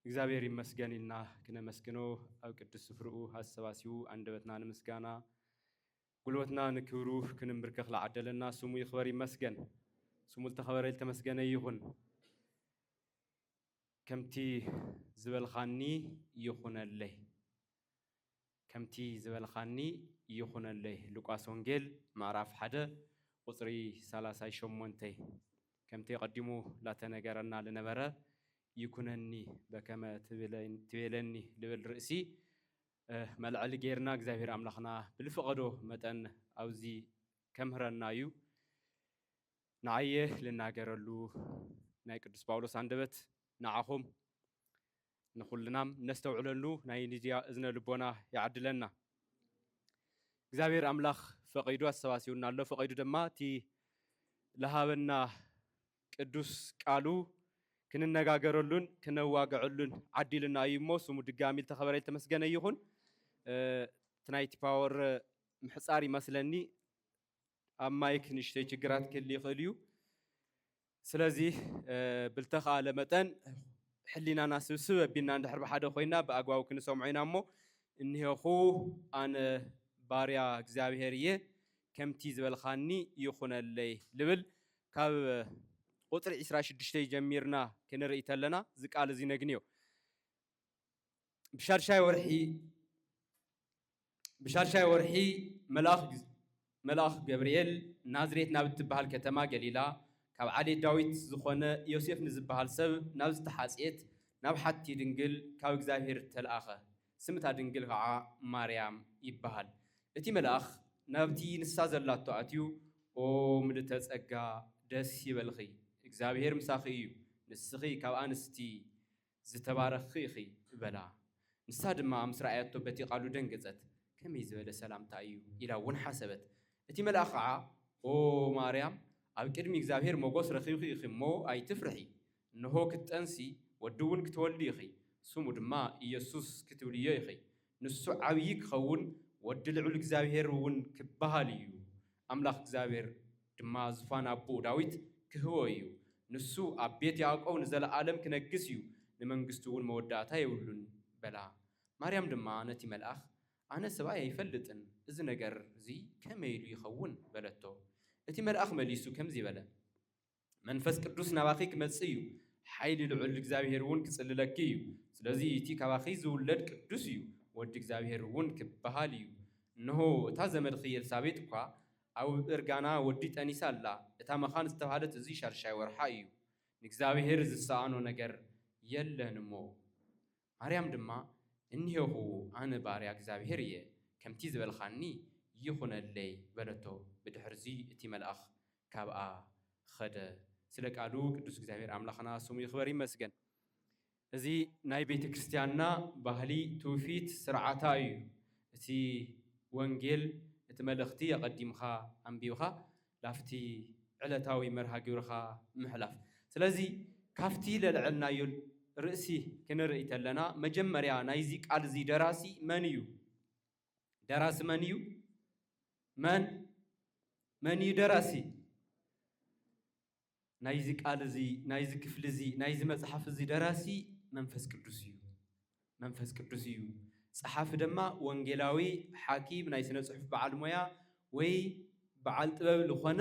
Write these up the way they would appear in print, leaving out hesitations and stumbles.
እግዚአብሔር ይመስገንልና ክነመስግኖ ኣብ ቅዱስ ስፍርኡ ሃሰባሲኡ አንደበትና ንምስጋና ጉልበትና ንክብሩ ክንምብርከኽ ለዓደለና ስሙ ይኽበር ይመስገን። ስሙ ዝተኸበረ ዝተመስገነ ይኹን። ከምቲ ዝበልኻኒ ይኹነለይ ከምቲ ዝበልኻኒ ይኹነለይ ሉቃስ ወንጌል ምዕራፍ 1 ቁጽሪ 38 ከምቲ ቀዲሙ ላተነገረና ለነበረ ይኩነኒ በከመ ትቤለኒ ልብል ርእሲ መልዕሊ ጌርና እግዚአብሔር አምላኽና ብልፍቐዶ መጠን አውዚ ከምህረና እዩ ንዓየ ልናገረሉ ናይ ቅዱስ ጳውሎስ አንደበት ንዓኹም ንኹልናም ነስተውዕለሉ ናይ ንድያ እዝነ ልቦና ይዓድለና እግዚአብሔር አምላኽ ፈቂዱ አሰባሲውና ኣሎ ፈቂዱ ድማ እቲ ለሃበና ቅዱስ ቃሉ ክንነጋገረሉን ክነዋገዐሉን ዓዲልና እዩ እሞ ስሙ ድጋሚ ተኸበረ ተመስገነ ይኹን ትናይቲ ፓወር ምሕፃር ይመስለኒ ኣብ ማይክ ንሽተይ ችግራት ክህሊ ይኽእል እዩ ስለዚ ብልተኸኣለ መጠን ሕሊናና ስብስብ ኣቢልና እንድሕር ብሓደ ኮይና ብኣግባቡ ክንሰምዖ ኢና እሞ እኒሄኹ ኣነ ባርያ እግዚኣብሔር እየ ከምቲ ዝበልኻኒ ይኹነለይ ልብል ካብ ቁጥሪ 26 ጀሚርና ክንርኢ ተለና ዝቃል እዚ ነግንዮ ብሻድሻይ ወርሒ መልአኽ ገብርኤል ናዝሬት ናብ እትበሃል ከተማ ገሊላ ካብ ዓሌት ዳዊት ዝኾነ ዮሴፍ ንዝበሃል ሰብ ናብ ዝተሓፅየት ናብ ሓቲ ድንግል ካብ እግዚአብሔር ተለኣኸ ስምታ ድንግል ከዓ ማርያም ይበሃል እቲ መልአኽ ናብቲ ንሳ ዘላቶ ኣትዩ ኦ ምልዕተ ጸጋ ደስ ይበልኺ እግዚአብሔር ምሳኺ እዩ ንስኺ ካብ ኣንስቲ ዝተባረኽኺ ኢኺ በላ ንሳ ድማ ምስ ረኣያቶ በቲ ቃሉ ደንገጸት ከመይ ዝበለ ሰላምታ እዩ ኢላ እውን ሓሰበት እቲ መልአኽ ከዓ ኦ ማርያም ኣብ ቅድሚ እግዚአብሔር ሞገስ ረኺብኺ ኢኺ እሞ ኣይትፍርሒ እንሆ ክትጠንሲ ወዲ እውን ክትወልዲ ኢኺ ስሙ ድማ ኢየሱስ ክትብልዮ ኢኺ ንሱ ዓብዪ ክኸውን ወዲ ልዑል እግዚአብሔር እውን ክበሃል እዩ ኣምላኽ እግዚአብሔር ድማ ዝፋን ኣቦኡ ዳዊት ክህቦ እዩ ንሱ ኣብ ቤት ያዕቆብ ንዘለዓለም ክነግስ እዩ ንመንግስቱ እውን መወዳእታ የብሉን በላ ማርያም ድማ ነቲ መልአኽ ኣነ ሰብኣይ ኣይፈልጥን እዚ ነገር እዚ ከመይ ኢሉ ይኸውን በለቶ እቲ መልአኽ መሊሱ ከምዚ በለ መንፈስ ቅዱስ ናባኺ ክመጽእ እዩ ሓይሊ ልዑል እግዚአብሔር እውን ክጽልለኪ እዩ ስለዚ እቲ ካባኺ ዝውለድ ቅዱስ እዩ ወዲ እግዚአብሔር እውን ክበሃል እዩ እንሆ እታ ዘመድኺ ኤልሳቤጥ እኳ ኣብ እርጋና ወዲ ጠኒሳ ኣላ እታ መኻን ዝተባሃለት እዚ ሻድሻይ ወርሓ እዩ ንእግዚአብሔር ዝሰኣኖ ነገር የለን እሞ ማርያም ድማ እኒሄኹ ኣነ ባርያ እግዚአብሔር እየ ከምቲ ዝበልኻኒ ይኹነለይ በለቶ ብድሕርዚ እቲ መልአኽ ካብኣ ኸደ ስለ ቃሉ ቅዱስ እግዚአብሔር ኣምላኽና ስሙ ይኽበር ይመስገን እዚ ናይ ቤተ ክርስቲያንና ባህሊ ትውፊት ስርዓታ እዩ እቲ ወንጌል እቲ መልእኽቲ ኣቐዲምኻ ኣንቢብኻ ላፍቲ ዕለታዊ መርሃ ግብርኻ ምሕላፍ ስለዚ ካፍቲ ለልዕልናዮ ርእሲ ክንርኢ ተለና መጀመርያ ናይዚ ቃል እዚ ደራሲ መን እዩ ደራሲ መን እዩ መን እዩ ደራሲ ናይዚ ቃል እዚ ናይዚ ክፍሊ እዚ ናይዚ መጽሓፍ እዚ ደራሲ መንፈስ ቅዱስ እዩ ጸሓፊ ድማ ወንጌላዊ ሓኪም ናይ ስነ ጽሑፍ በዓል ሞያ ወይ በዓል ጥበብ ዝኾነ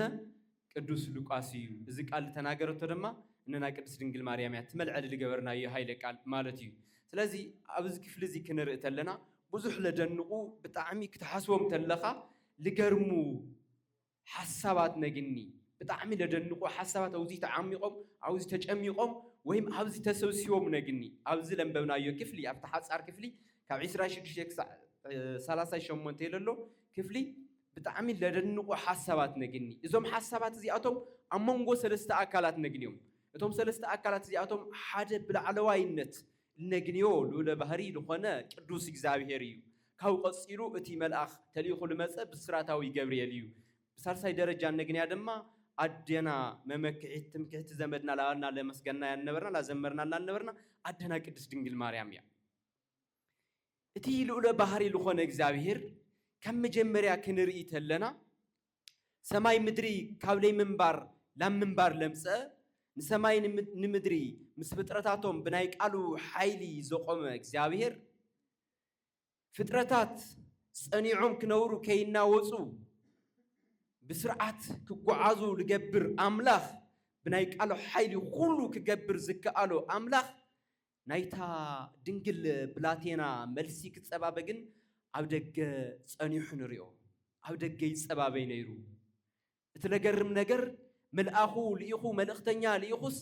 ቅዱስ ሉቃስ እዩ እዚ ቃል ተናገረቶ ድማ እነና ቅድስት ድንግል ማርያም እያ ትመልዕሊ ዝገበርናዮ ሃይለ ቃል ማለት እዩ ስለዚ ኣብዚ ክፍሊ እዚ ክንርኢ ተለና ብዙሕ ለደንቑ ብጣዕሚ ክትሓስቦም ተለኻ ልገርሙ ሓሳባት ነግኒ ብጣዕሚ ለደንቑ ሓሳባት ኣብዚ ተዓሚቖም ኣብዚ ተጨሚቖም ወይም ኣብዚ ተሰብሲቦም ነግኒ ኣብዚ ለንበብናዮ ክፍሊ ኣብቲ ሓፃር ክፍሊ ካብ 26 ክሳብ 38 የለሎ ክፍሊ ብጣዕሚ ለደንቑ ሓሳባት ነግኒ እዞም ሓሳባት እዚኣቶም ኣብ መንጎ ሰለስተ ኣካላት ነግንዮም እቶም ሰለስተ ኣካላት እዚኣቶም ሓደ ብላዕለዋይነት ነግንዮ ልዑለ ባህሪ ዝኾነ ቅዱስ እግዚአብሔር እዩ ካብ ቀፂሉ እቲ መልአኽ ተልኢኹ ልመፀ ብስራታዊ ገብርኤል እዩ ብሳልሳይ ደረጃ ነግንያ ድማ ኣዴና መመክዒት ትምክሕቲ ዘመድና ላባልና ለመስገና ያነበርና ላዘመርና ላነበርና ኣዴና ቅድስት ድንግል ማርያም እያ እቲ ልዑለ ባህሪ ዝኾነ እግዚአብሔር ከም መጀመርያ ክንርኢ ተለና ሰማይ ምድሪ ካብ ለይ ምንባር ላብ ምንባር ለምፀ نسماي نمدري مسفتراتهم بناي قالو حيلي زقوم እግዚአብሔር ፍጥረታት ጸኒዖም ክነውሩ ከይናወጹ بسرعات كقعازو لجبر أملاخ بناي قالو حيلي كله كجبر زكالو أملاخ نايتا دنجل بلاتينا ملسي كتسبابجن عودك صنيح نريو عودك يتسبابين يرو تلقرم نجر ملأخو ليخو ملأختنيا ليخوس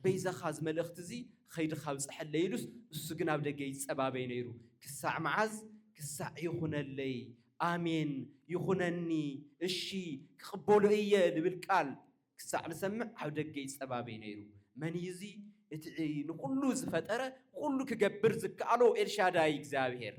بيزا خاز ملأختزي خيد خابز حليلوس السجن عودك يتسبابين يرو كساع معز كساع يخون اللي آمين يخونني الشي كقبولو إيه لبالكال كساع نسمع عودك يتسبابين يرو من يزي اتعي نقولو زفترة كله كجبر زكالو إرشاداي እግዚአብሔር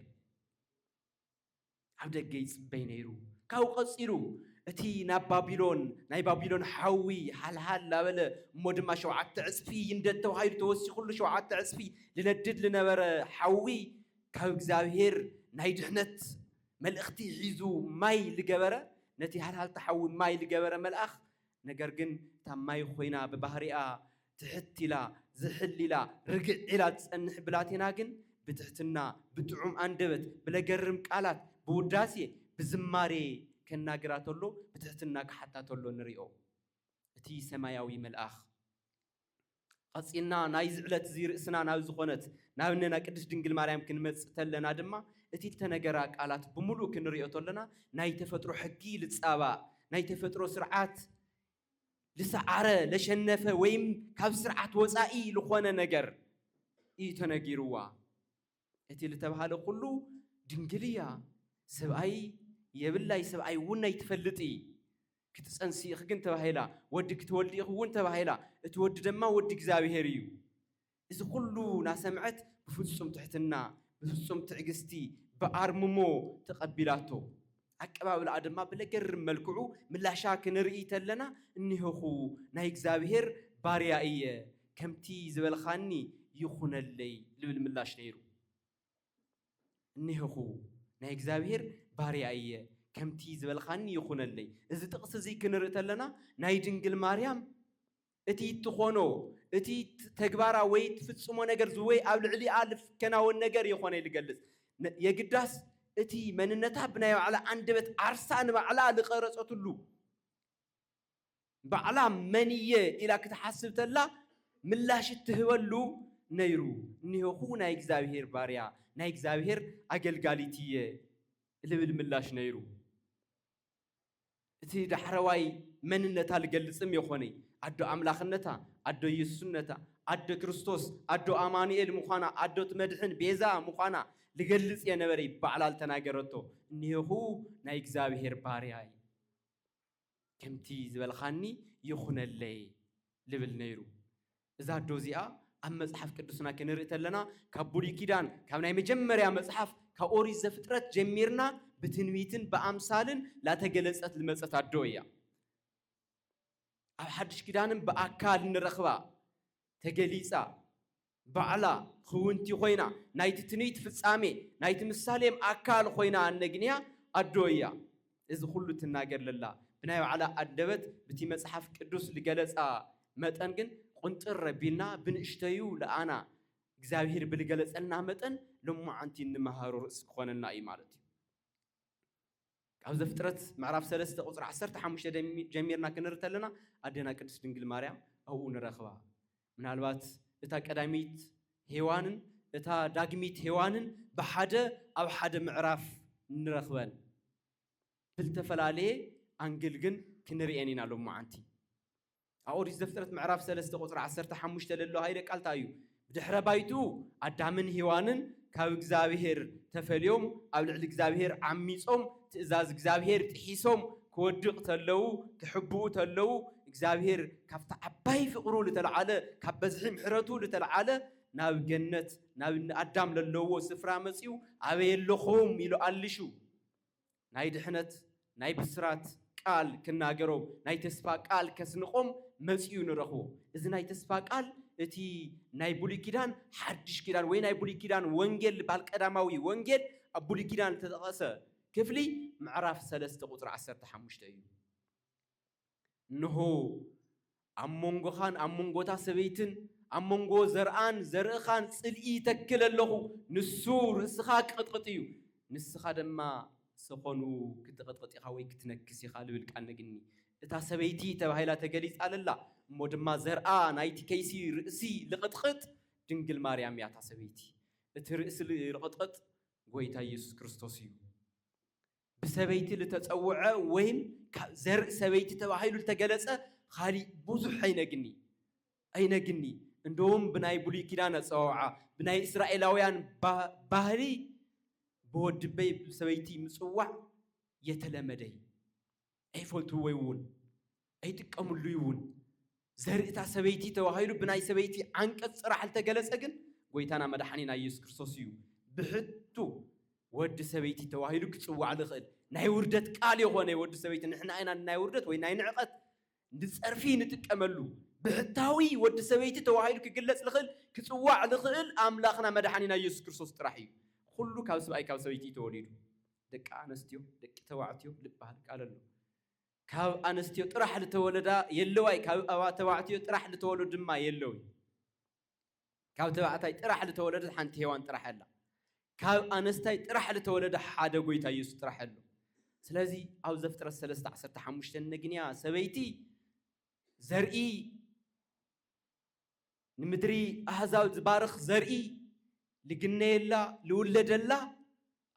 عودك يتسبابين يرو كاو قصيرو اتي ناي بابيلون حوي حال لابل مودما شوعات تعصفي يندتو هاي توسي كله شوعات تعصفي لندد لنبر حوي كاو እግዚአብሔር ناي دحنت ملأختي عيزو ماي لجبرة نتي هل تحول ماي لجبرة ملأخ نجرجن تام ماي خوينا ببحرية تحتلا زحللا رجع إلى تسنح بلاتنا جن بتحتنا بتعوم أندبت بلا جرم قالات بوداسي بزماري كنا جراتولو بتحتنا كحتى تولو نريو تي سماياوي ملأخ قصينا نايز على تزير سنا ناوز خونت ناوننا قدس دنجل مريم كنمص تلنا دما اتي تنغرا قالات بملو كنريو تولنا ناي تفطرو حقي لصابا ناي تفطرو سرعات لسعاره لشنفه ويم كاب سرعات وصائي لخونه نجر اي تنغيروا اتي لتبهاله كله دنجليا سباي يبلاي سباي وناي تفلطي كتصنسي خكن تبهيلا ودك تولدي خون تبهيلا تود دما ود እግዚአብሔር እዩ እዚ ኩሉ ናሰምعت بفصم تحتنا بفصم تعقستي بارممو تقبيلاتو አቀባበል አድማ በለገር መልክዑ ምላሻ ክንርኢ ተለና እንይኹ ናይ እግዚአብሔር ባሪያ እየ ከምቲ ዝበልኻኒ ይኹነለይ ልብል ምላሽ ነይሩ እንይኹ ናይ እግዚአብሔር ባሪያ እየ ከምቲ ዝበልኻኒ ይኹነለይ እዚ ጥቅስ እዚ ክንርኢ ተለና ናይ ድንግል ማርያም እቲ ትኾኖ እቲ ተግባራ ወይ ትፍጽሞ ነገር ዝወይ ኣብ ልዕሊ አልፍ ከናወን ነገር ይኾነ ይልገልጽ የግዳስ እቲ መንነታ ብናይ ባዕላ አንደበት አርሳን ባዕላ ለቀረጸቱሉ ባዕላ መንየ ኢላ ክትሐስብ ተላ ምላሽ ትህበሉ ነይሩ እንይኹ ናይ እግዚአብሔር ባሪያ ናይ እግዚአብሔር አገልጋሊትየ ልብል ምላሽ ነይሩ እቲ ዳሕረዋይ መንነታ ልገልጽም ይኾነ አዶ አምላኽነታ አዶ ኢየሱስነታ አዶ ክርስቶስ አዶ አማኑኤል ምዃና አዶ ትመድሕን ቤዛ ምዃና ልገልጽ የነበረ ይባላል ተናገረቶ እንይኹ ናይ እግዚአብሔር ባሪያ ከምቲ ዝበልኻኒ ይኹነለይ ልብል ነይሩ እዛ ዶዚኣ ኣብ መጽሐፍ ቅዱስና ክንርኢ ተለና ካብ ብሉይ ኪዳን ካብ ናይ መጀመርያ መጽሐፍ ካብ ኦሪት ዘፍጥረት ጀሚርና بتنويتن بأمثالن لا تجلست المسات الدوية. أحدش كدانن بأكال نرخبا تجليسا بعلا خوانتي خوينا نايت تنويت في السامي نايت مسالم أكال خوينا النجنيا الدوية. إذا كله تناجر لله بناء على الدبت بتي مسحف كدوس لجلس متأنجن قنت الربينا بنشتيو لأنا እግዚአብሔር بالجلس لنا متأن لما عنتي نمهارو رأس خوان النائي مالتي. عاوز فترة معرف ثلاثة قصر عسرت حمش جميرنا كنرت لنا أدينا كدس دنجل مريم أو نرخبها من هالوقت إتا كداميت هوانن إتا داقميت هوانن بحدا أو حدا معرف نرخبان بالتفل عليه أنجلجن كنريانين على معانتي أوري زفترة معرف ثلاثة قصر عسرت حمش تلله هاي قال تايو بدحر بايتو أدامن هوانن كاو እግዚአብሔር ተፈልዮም ኣብ ልዕሊ እግዚአብሔር ዓሚጾም ትእዛዝ እግዚአብሔር ጥሒሶም ክወድቕ ተለው ክሕብኡ ተለው እግዚአብሔር ካብታ ዓባይ ፍቅሩ ለተለዓለ ካብ በዝሒ ምሕረቱ ለተለዓለ ናብ ገነት ናብ አዳም ለለዎ ስፍራ መጽዩ አበየለኹም ኢሉ አልሹ ናይ ድሕነት ናይ ብስራት ቃል ክናገሮም ናይ ተስፋ ቃል ከስንቆም መጽዩ ንረኽቦ እዚ ናይ ተስፋ ቃል እቲ ናይ ብሉይ ኪዳን ሓድሽ ኪዳን ወይ ናይ ብሉይ ኪዳን ወንጌል ባልቀዳማዊ ወንጌል ኣብ ብሉይ ኪዳን ተጠቐሰ ክፍሊ ምዕራፍ 3 ቁጥሪ 15 እዩ እንሆ أمونغخان أمونغوتا سبيتن أمونغو زرعان زرعخان صلئي تكللهو نسور سخاك قطقطيو نسخا دما سخونو كتقطقطي خاوي كتنكسي خالبل كانغني اتا سبيتي تبايلا تجليس على الله مودما زرعا نايتي كيسي رئسي لقطقط دنجل مريم يا تا سبيتي اترئس لقطقط غويتا يسوع كريستوس يو بسبيتي لتتصوع وين زرع سبيتي تبايلو تجلسه خالي بوزح أينغني عندهم بناي بولي كيدان صوعا بناي إسرائيلاويان باهري بود بي سبيتي مصوع يتلمدي أي فولتو ويون أي تكملوا يون زرعتا سبيتي توهايلو بناي سبيتي عنك صراحة تجلسكن قويتانا مدحنينا يسوع كريستوس يو بحتو ود سبيتي توهايلو كتصوع لخل ناي وردت قال يغونه ود سبيتي نحنا اينا ناي وردت وي ناي نعقت نتصرفي نتقملو بحتاوي ود سبيتي توهايلو كجلص لخل كتصوع لخل املاخنا مدحنينا يسوع كريستوس طرحي كله كاو سباي كاو سبيتي توليدو دق انستيو دق توعتيو لبال قاللو كاو انستيو طرح لتولدا يلواي كاو ابا توعتيو طرح لتولد دما يلوي كاو توعتاي طرح لتولد حنت هيوان طرحلا كاو انستاي طرح لتولد حاده غويتا يسوع طرحلو سلازي او زفتر 13 نغنيا سبيتي زرئي نمدري احزاو زبارخ زرئي لجنيلا لولدلا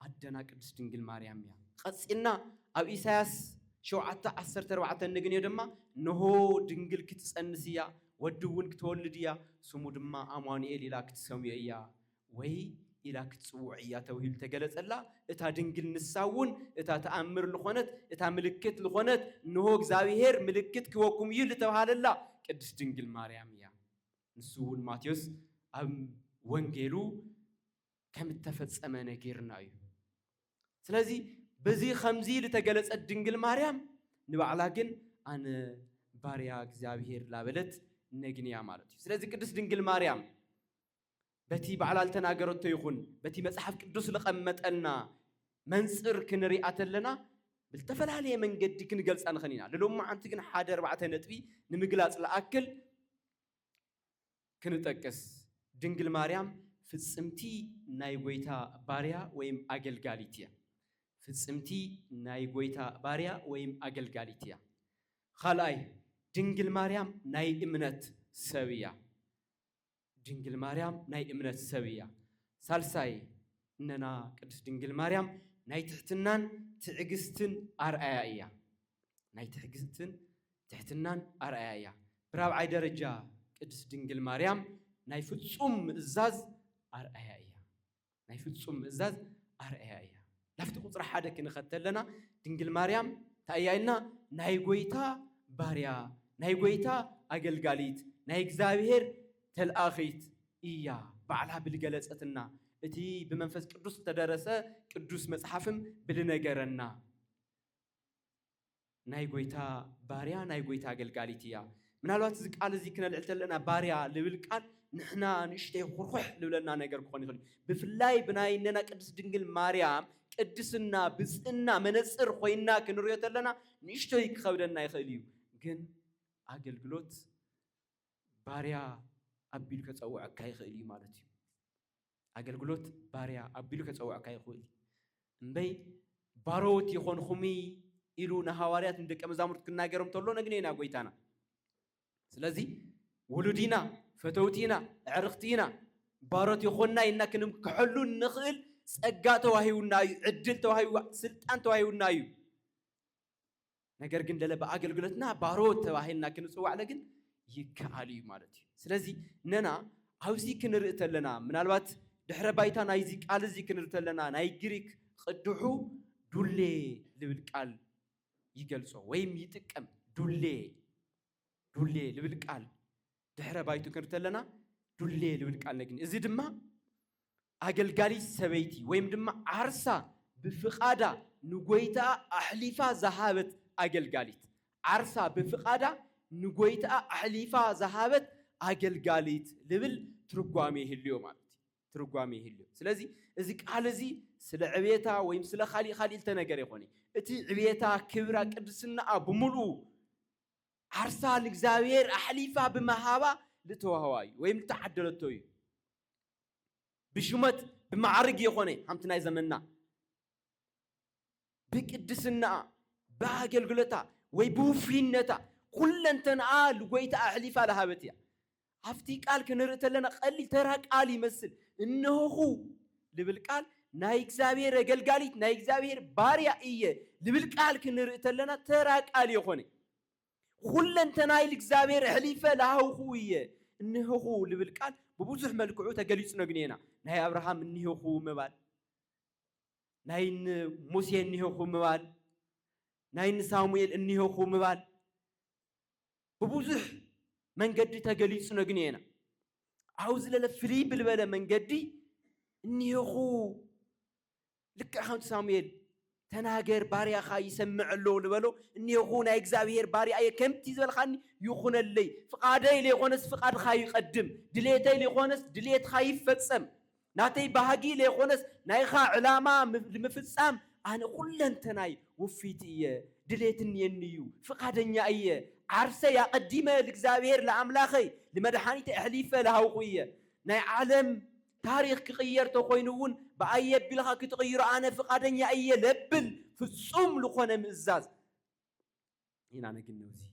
عدنا قدس دنجل مريم يا قصينا اب إساياس شوعتا 14 نغنيو دما نهو دنجل كتصنسيا ودون كتولديا سمو دما امانوئيل إلا كتسمييا وي إلا كتصوعيا توهيل تجلصلا اتا دنجل نساون اتا تأمر لخونت اتا ملكت لخونت نهو እግዚአብሔር ملكت كوكم يل ተባሃለላ ቅድስ ድንግል ማርያም ያ ንሱን ማቴዎስ አብ ወንጌሉ ከምተፈጸመ ነገርና እዩ ስለዚህ በዚህ ኸምዚ ለተገለጸ ድንግል ማርያም ንባዕላ ግን አነ ባሪያ እግዚአብሔር ላበለት ነግንያ ማለት እዩ ስለዚህ ቅድስ ድንግል ማርያም በቲ ባዕላ ተናገረቶ ይኹን በቲ መጽሐፍ ቅዱስ ለቀመጠና መንጽር ክንሪአተለና بالتفلاليه መንገድ ክንገልጻ ንኸኒና ለሎማ አንተ ግን ሓደ 4 ነጥቢ ንምግላጽ ለአክል ክንጠቅስ ድንግል ማርያም ፍጽምቲ ናይ ጎይታ ባሪያ ወይም አገልጋሊቲያ ፍጽምቲ ናይ ጎይታ ባሪያ ወይም አገልጋሊቲያ ኻላይ ድንግል ማርያም ናይ እምነት ሰብያ ድንግል ማርያም ናይ እምነት ሰብያ ሳልሳይ እነና ቅድስ ድንግል ማርያም ናይ ትሕትናን ትዕግስትን አርአያያ ናይ ትሕትናን አርአያያ ብራብዓይ ደረጃ ቅድስ ድንግል ማርያም ናይ ፍጹም ምእዛዝ አርአያያ ናይ ፍጹም ምእዛዝ አርአያያ ላፍቲ ቁጥር 1 ክንኸተለና ድንግል ማርያም ታያይና ናይ ጎይታ ባሪያ ናይ ጎይታ አገልጋሊት ናይ እግዚአብሔር ተልአኺት እያ ባዕላ ብልገለጸትና እቲ በመንፈስ ቅዱስ ተደረሰ ቅዱስ መጽሐፍም ብልነገረና ናይ ጎይታ ባሪያ ናይ ጎይታ አገልጋሊት እያ ምናልባት እዚ ቃል እዚ ክነልዕልተለና ባሪያ ልብል ቃል ንሕና ንሽተይ ኹርኹሕ ልብለና ነገር ክኾን ይኽእል ብፍላይ ብናይነና ቅድስ ድንግል ማርያም ቅድስና ብጽና መነጽር ኮይና ክንሪዮ ተለና ንሽተይ ክኸብደና ይኽእል እዩ ግን አገልግሎት ባሪያ አቢሉ ከጸውዐካ ይኽእል እዩ ማለት እዩ አገልግሎት ባሪያ አቢሉ ከጸውዐካ ይኽእል እምበይ ባሮት ይኾንኹሚ ኢሉ ንሐዋርያት እንደቀ መዛሙርት ክናገሮም ተሎ ነግኔና ጎይታና ስለዚህ ወሉዲና ፈተውቲና ዕርኽቲና ባሮት ይኾንና ኢና ክንም ክሕሉ ንኽእል ጸጋ ተዋሂውና እዩ ዕድል ተዋሂው ስልጣን ተዋሂውና እዩ ነገር ግን ለለ በአገልግሎትና ባሮት ተዋሂልና ክንጽዋዕ ለግን ይከአል እዩ ማለት እዩ ስለዚህ ነና አውዚ ክንርኢ ተለና ምናልባት ድሕረ ባይታ ናይዚ ቃል እዚ ክንርኢ ተለና ናይ ግሪክ ቅድሑ ዱሌ ልብል ቃል ይገልጾ ወይም ይጥቀም ዱሌ ልብል ቃል ድሕረ ባይቱ ክንርኢ ተለና ዱሌ ልብል ቃል ነግኒ እዚ ድማ አገልጋሊ ሰበይቲ ወይም ድማ ዓርሳ ብፍቃዳ ንጎይታ አሕሊፋ ዘሃበት አገልጋሊት ዓርሳ ብፍቃዳ ንጎይታ አሕሊፋ ዘሃበት አገልጋሊት ልብል ትርጓሜ ይህልዮ ማለት ትርጓሜ ይህልዮ ስለዚህ እዚ ቃል እዚ ስለ ዕቤታ ወይም ስለ ኻሊል ተነገር ይኾነ እቲ ዕቤታ ክብራ ቅድስና ብሙሉ ዓርሳ ንእግዚአብሔር ኣሕሊፋ ብመሃባ ልተዋህዋዩ ወይም ልተዓደለቶ እዩ ብሽመት ብማዕርግ የኾነ ሓምቲ ናይ ዘመንና ብቅድስና በአገልግሎታ ወይ ብውፍይነታ ኩለንተንኣ ልጎይታ ኣሕሊፋ ለሃበት እያ ኣብቲ ቃል ክንርኢ ተለና ቀሊል ተራ ቃል ይመስል እነሆ ልብል ቃል ናይ እግዚአብሔር አገልጋሊት ናይ እግዚአብሔር ባሪያ እየ ልብል ቃል ክንርኢ ተለና ተራ ቃል የኾነ ኩለንተናይ እግዚአብሔር ኣሕሊፈ ለሃውኹ እየ እነሆ ልብል ቃል ببوزح ملكوعو تجليس نجنينا نهاي أبراهام نيهو خو مبال نهاي موسى نيهو خو مبال نهاي سامويل نيهو خو مبال ببوزح من قدي تجليس نجنينا عاوز لا فري بالبلا من قدي نيهو خو لك أخوان سامويل تناجر باريا خا يسمع له لبلو إني يخون إجزاوير باريا أي كم تيزول خاني يخون اللي فقادي اللي يخونس فقاد خا يقدم دليتي اللي يخونس دليت خا يفتسم ناتي بهاجي اللي يخونس نايخا علامة مفتسم أنا كلن تناي وفيتي دليتني النيو فقادني أي عرسة يا قديمة الإجزاوير لعملاخي لمدحاني تحليفة لهوقية ناي عالم تاريخ كغير تخوينون بأي بلغة كتغير أنا فقادني أي لبل في الصوم لخونا مزاز هنا أنا قلناوزي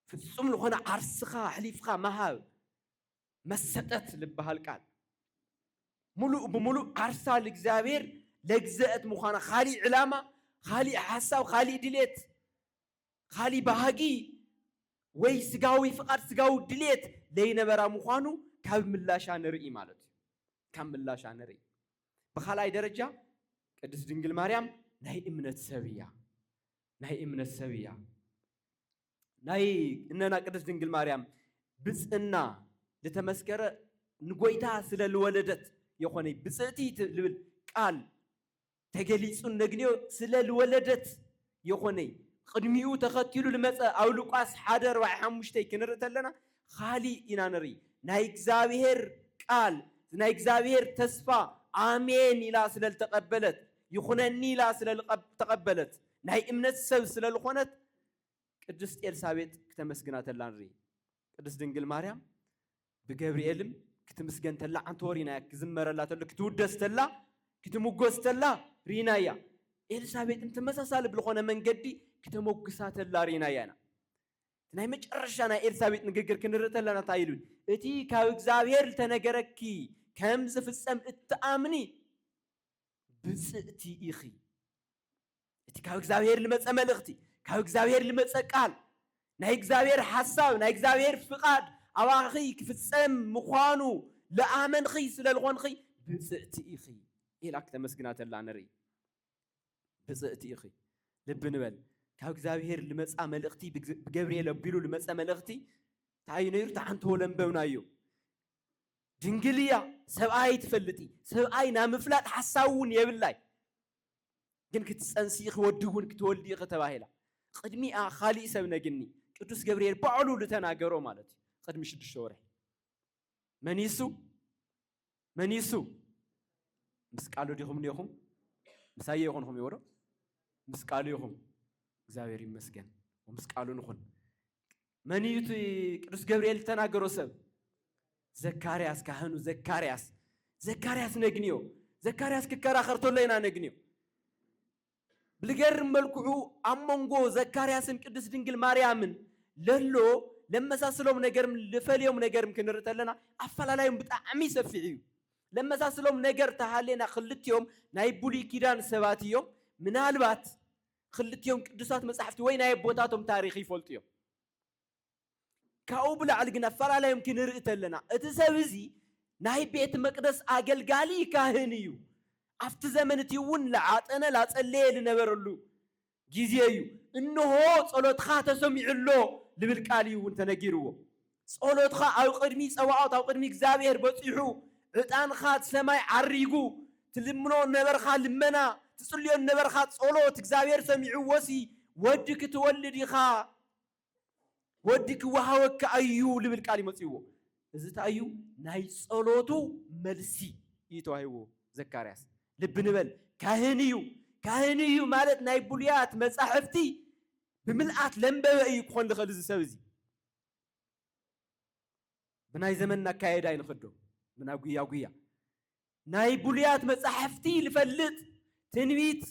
في الصوم لخونا عرسخا حليفخا مهاو مسدت لبهالكال ملو بملو عرسا لإجزابير لجزأت مخانا خالي علامة خالي حاسة وخالي دليت خالي بهاجي وي سقاوي فقاد سقاو دليت لينا برا مخانو كامل لا شان رئي مالتي كامل لا شان رئي بخلاي درجة قدس دنجل مريم نهي إمنة سوية نهي إمنة سوية نهي إننا قدس دنجل مريم بس إننا لتمسكر نقويتها سلا الولدت يخوني بسأتي قال تجليس النجنيو سلا الولدت يخوني قدميو تختيلو المسألة أو لقاس حادر وحمشتي كنرت لنا خالي إنانري ناي إجزابير قال ناي إجزابير تسفى آمين إلى سلال تقبلت يخونني إلى سلال تقبلت ناي إمنت سو سلال خونت قدست إلسابيت كتمسجنات اللانري قدست دنجل مريم بجبريلم كتمسجنت الله عن تورينا كزمر الله تقول كتودست الله كتموجست الله رينايا إلسابيت أنت مسا سالب لخونا من قدي كتموجسات الله رينايانا ناي مجرشنا إلسابيت نجر كنرت لنا تايلون إتي كاو إجزابير تنجركي كمز في السم التأمني بسأتي إخي إتي كاو إجزابير لمسأمل أختي كاو إجزابير لمسأقال ناي إجزابير حساو ناي إجزابير فقاد أواخي في السم مخانو لآمن خي سلالغون خي بسأتي إخي إلاك تمسكنات الله نري بسأتي إخي لبنبل كاو إجزابير لمسأمل أختي بجبريل بيلو لمسأمل أختي تعينير تعنت ولن بونايو دنجليا سبعي تفلتي سبعي نامفلات حساون يبلاي جن كتسانسيخ ودون كتولدي قتباهلا قدمي خالي سبنا جني قدوس جبريل بعلو لتناجرو مالتي قدمي شد الشورح منيسو مسقالو ديهم نيهم مسايهم يورو مسقاليهم እግዚአብሔር ይመስገን ወምስቃሉ ንኹን መንዩት ቅዱስ ገብርኤል ተናገሮ ሰብ ዘካርያስ ካህኑ ዘካርያስ ነግኒዮ ዘካርያስ ከከራኸርቶለና ነግኒዮ ብልገርም መልኩዑ አሞንጎ ዘካርያስን ቅዱስ ድንግል ማርያምን ለሎ ለመሳስሎም ነገርም ለፈልዮም ነገርም ክንርተለና አፈላላይም ብጣዕሚ ሰፊዕ እዩ ለመሳስሎም ነገር ተሃሌና ክልትዮም ናይ ቡሊ ኪዳን ሰባትዮም ምናልባት خلتيهم قدسات مصحفت وين هاي بوتاتهم تاريخي فولتيهم كاو بلا علقنا فلا لا يمكن رئت لنا اتسابزي ناي بيت مقدس اقلقالي كاهنيو افت زمن تيون لعاطنا لا صلي لنبرلو غيزيو انه صلوتخا تسمعلو لبلقاليو تنغيرو صلوتخا او قدمي صواعات او قدمي እግዚአብሔር በጽሑ ዕጣንኻ ሰማይ ዓሪጉ ትልምኖ ነበርኻ ልመና تصلي النبرخات صلوت እግዚአብሔር سميع وسي ودك تولد يخا ودك وهوك ايو لبالقال يمصيو ازت ايو ناي صلوتو ملسي يتوهيو زكرياس لب نبل كاهنيو مالت ناي بوليات مصحفتي بملأت لنبوي يكون لخلز سوزي بناي زمننا كايد أين خدو من أقويا ناي بوليات مصحفتي لفلت تنويت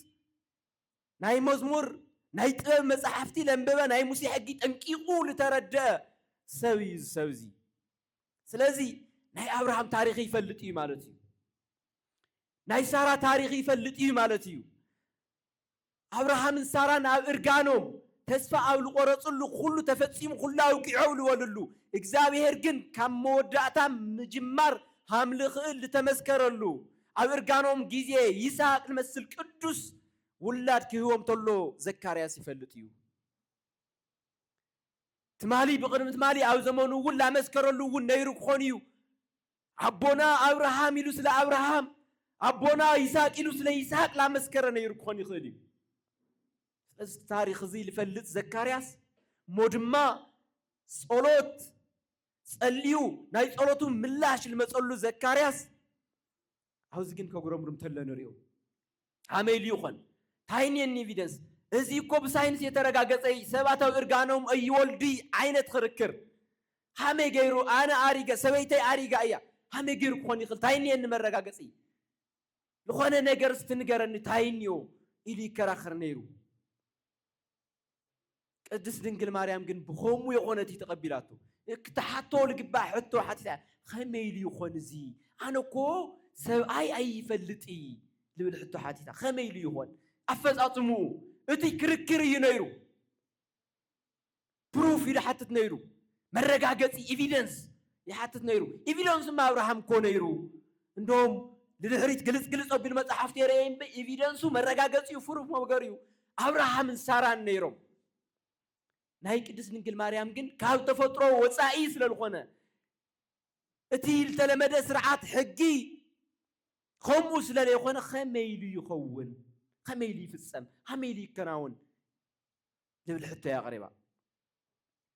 ناي مزمور ناي تقب مصحفتي لنبوي ناي موسي حقي تنكيقو لتردى سوزي سلازي ناي أبراهام تاريخي فلت إيه مالتي ناي سارة تاريخي فلت إيه مالتي أبراهام سارة ناب إرقانهم تسفى أول قرصلو كله تفتسيم كله وقعوا لوللو إجزابير جن كم مودعتا مجمر حمل خل تمسكرلو أو إرقانهم جيزي يساق المسل قدس ولاد كيوم طلو زكارياس يفلتيو تمالي بقدم تمالي أو زمانو ولا مسكرلو ونيرو خونيو أبونا أبراهام يلوس لأبراهام أبونا يساق يلوس ليساق لا مسكر نيرو خوني خليو تاريخ زي لفلت زكارياس مودما صلوت صليو ناي صلوتو ملاش المصلو زكارياس عاوز جن كغرمرم تلنريو عمل يخون تاينين ايفيدنس ازي كو بساينس يترغاغصي سباتو ارغانوم ايولدي عينت خركر حمي غيرو انا اريغا سبيتي اريغا ايا حمي غيرو كوني خل تاينين مرغاغصي لخونه ነገር ስትንገረን ታይኒዮ ኢሊ ከራኸር ነይሩ ቅድስት ድንግል ማርያም ግን በሆሙ የሆነቲ ተቀቢላቱ እክተሐቶ ልግባ ሕቶ ሓቲታ ኸመይሊ ይኾን እዚ ኣነኮ ሰብኣይ ኣይፈልጢ ልብል ሕቶ ሓቲታ ኸመይሊ ይኾን ኣፈጻጽሙ እቲ ክርክር እዩ ነይሩ ፕሩፍ ይሓትት ነይሩ መረጋገፂ ኤቪደንስ ይሓትት ነይሩ ኤቪደንስ ማ አብርሃም ኮ ነይሩ እንደውም لدهريت جلس أبين ما تحفت يرين بإيفيدنسو مرجعاتي وفروف ما بقريو أبراهام ساران نيرو نهايك دس نقول مريم جن كاو تفترو وسائس للخونة أتيل تلمذ سرعات حقي خمس للخونة خميلي يخون خميلي في السم خميلي كناون لبل حتى يا غريبة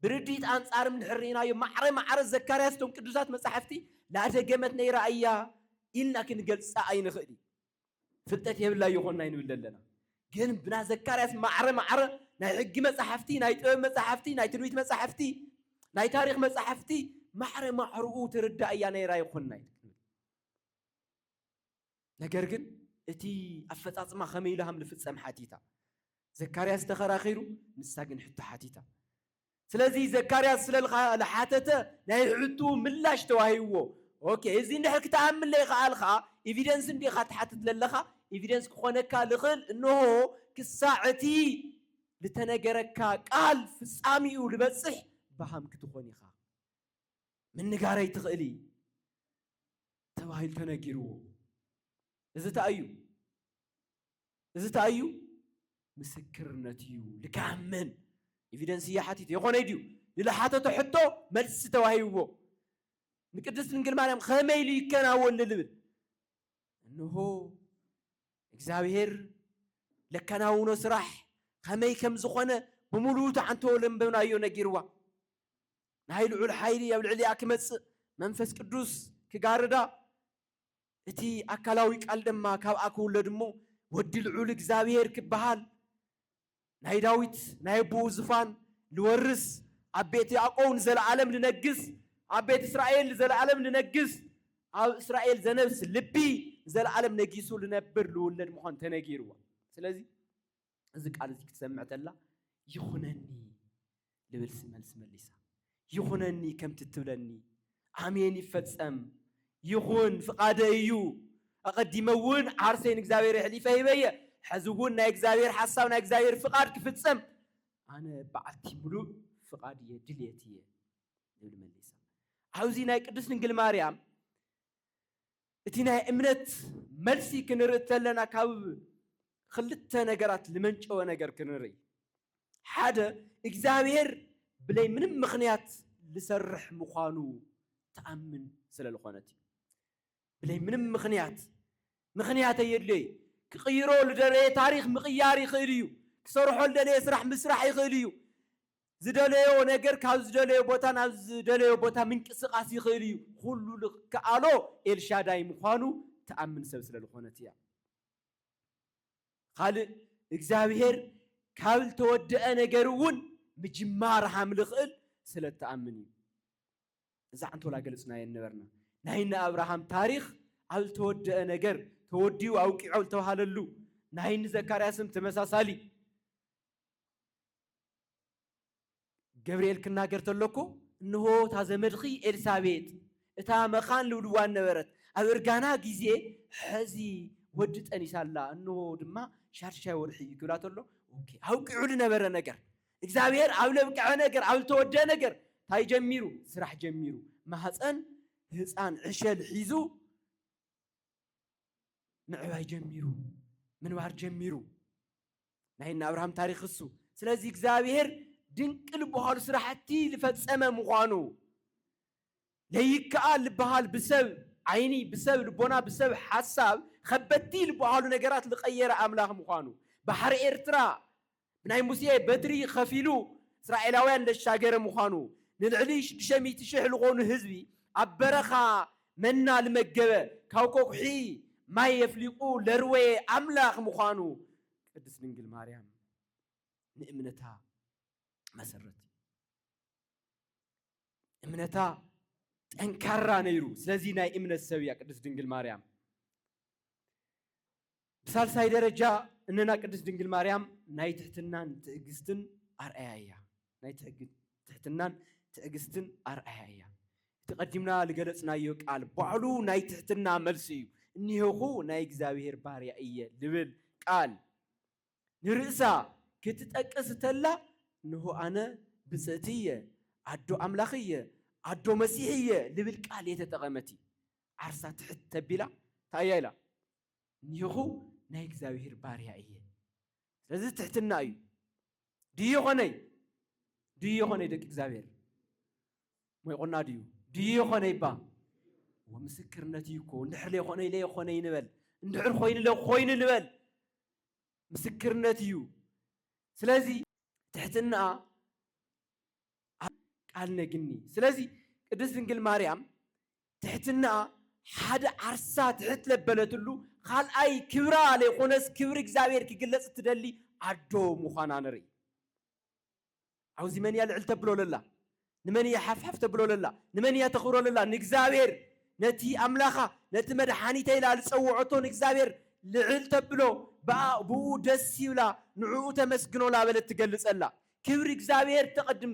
برديت أنت أرم الحرينا يوم معر الزكاريات توم كدوزات مسحفتي لا تجمت نيرا أيا إلنا كنقل ساعين خدي فلتت يبلا يخون ناينو لنا جن بنا زكارياس معر ناي مسحفتي ناي تقوم مسحفتي ناي ترويت مسحفتي ناي تاريخ مسحفتي معرو ترد أيانا يرا يخون ناي نجرجن إتي أفتات ما خميلهم لفتسم حاتيتا زكارياس تخرا خيرو نستاجن حتى حاتيتا سلازي زكارياس لحاتته ناي عدو ملاش تواهيوه اوكي إذا نحكي تعمل لي خالخا إيفيدنس ندي خات حتى تللخا إيفيدنس كخونكا لخل إنه كساعتي لتنجركا قال في السامي ولبصح بهم كتخوني خا من نجاري تغلي تواهيل تنجرو إذا تأيو مسكرنتيو لكامن إيفيدنس يا حتى يخون يديو للحاتة تحطه ملس تواهيو نقدس نقول مريم خميلي كان أول للبل إنه إجزاهير لكنا ونسرح خمي كم زخنة بمولوت عن تولم بنايو نجيروا نهاي العل حيري أو العلي أكمس منفس قدوس كجاردا إتي أكلاويك ألدم ما كاب أكول لدمو ودي العل إجزاهير كبهال نهاي داويت نهاي بوزفان لورس عبيتي أقون زل العالم لنجس عبيت إسرائيل زل العالم لنجس أو إسرائيل زنفس لبي زل العالم نجيسو لنبر لولد مخان تنجيروا سلازي أزك على ذيك تسمعت الله يخونني لبلس ملس مليسا يخونني كم تتولني عميني فتسم يخون فقاديو أقدمون عرسين إجزاوير حليفة هبية حزوون نا إجزاوير حساو نا إجزاوير فقاد كفتسم أنا بعتي ملو فقادية دليتية لبل مليسا عاوزينا قدس نقول مريم اتينا امنت ملسي كنرت لنا كاو خلت نجرات لمنجو نجر كنري حدا اجزاوير بلاي من مخنيات لسرح مخانو تأمن سلا الخانتي بلاي من مخنيات يدلي كغيرو لدري تاريخ مقياري خيريو كسرحو لدري يسرح مسرح يخيريو زدليو نجر كاو زدليو بوتا ناو زدليو بوتا من قسقاسي خيريو كله كالو إلشاداي مخانو تأمن سلسلة الخونتيا خالق إجزاوير كابل تودأ نجرون مجمار حمل خل سلت تأمني إذا أنتوا لا جلسنا ينبرنا نهينا أبراهام تاريخ عل تودأ نجر توديو أو كعول توهاللو نهين زكريا اسم تمساسالي جبريل كنا قرت لكو إنه هذا مدخي إلسابيت إتا مخان لولوان نبرت أبرجانا جزء حزي ودت أنيسال الله إنه دما شرشة ورحي كلات له أوكي أو كعول نبر نجر إكزابير عول بكع نجر عول تودى نجر تاي جميرو سرح جميرو ما هسأن هسأن عشل حيزو معواي جميرو من وار جميرو نحن أبراهام تاريخ السو سلازي إكزابير دنك البهال سرحتي لفتسمى مغانو ليكال البهال بسبب عيني بسبب البنا بسبب حساب خبتي البهال نجارات لغير أملاك مغانو بحر إرترا بناي موسى بدري خفيلو إسرائيلاويان للشاجر مغانو نلعليش بشمي تشح لغون هزبي عبرخا منا المجبة كوكو حي ما يفلقوا لروي أملاك مغانو قدس ننجل مريم نأمنتها مسرتي امنتا انكرا نيرو سلازي ناي امن السويه قدس دنجل مريم بسالساي درجه اننا قدس دنجل مريم ناي تحتنان تاغستن ارئايا ناي تحتنان تاغستن ارئايا تقدمنا لجلصنايو قال بعلو ناي تحتنا ملسي انيهو ناي እግዚአብሔር ባሪያ እየ ልብል ቃል ንርእሳ ክትጠቀስ ተላ نهو أنا بساتية عدو أملاخية عدو مسيحية لبل قال يتتغمتي عرسات حتى بلا تايلا نيهو نايك زاوير باريائية لازم تحت النايو ديو غني دك زاوير ما يقولنا ديو غني با ومسكرنتيكو نحلي غني لي غني نبل ندعر خوين لو خوين نبل مسكرنتيو سلازي تحتنا قالنا جني سلازي قدس دنجل مريم تحتنا حدا عرسا تحت لبلتلو خال أي كبرى على خونس كبر إجزابير كي قلت تدلي عدو مخانا نري عاوزي من يالعل تبلو لله نمن يحفحف تبلو لله نمن يتخورو لله نجزابير نتي أملاخا نتي مدحاني تيلا لسوعتو نجزابير لعل تبلو بو دسيولا نعو تمسكنو لا بلت تقلص الله كبر إجزابير تقدم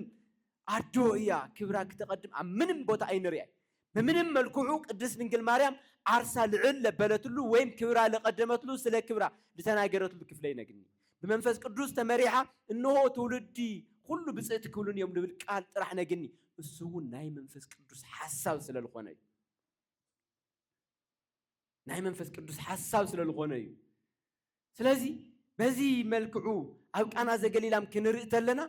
عدو إياه كبراك تقدم منم بوتا أي نريع بمنم ملكوعو قدس دنجل مريم عرسا لعل بلتلو ويم كبرا لقدمتلو سلا كبرا لتناقرتلو كفلينا قني بمنفس قدوس تمريحة إنه تولدي كله بسيت كلون يوم نبل قال طرحنا قني السوون ناي منفس قدوس حساب سلا الغني ناي منفس قدوس حساب سلا الغني سلازي بزي ملكعو أو أنا زي قليل أمكن رئت لنا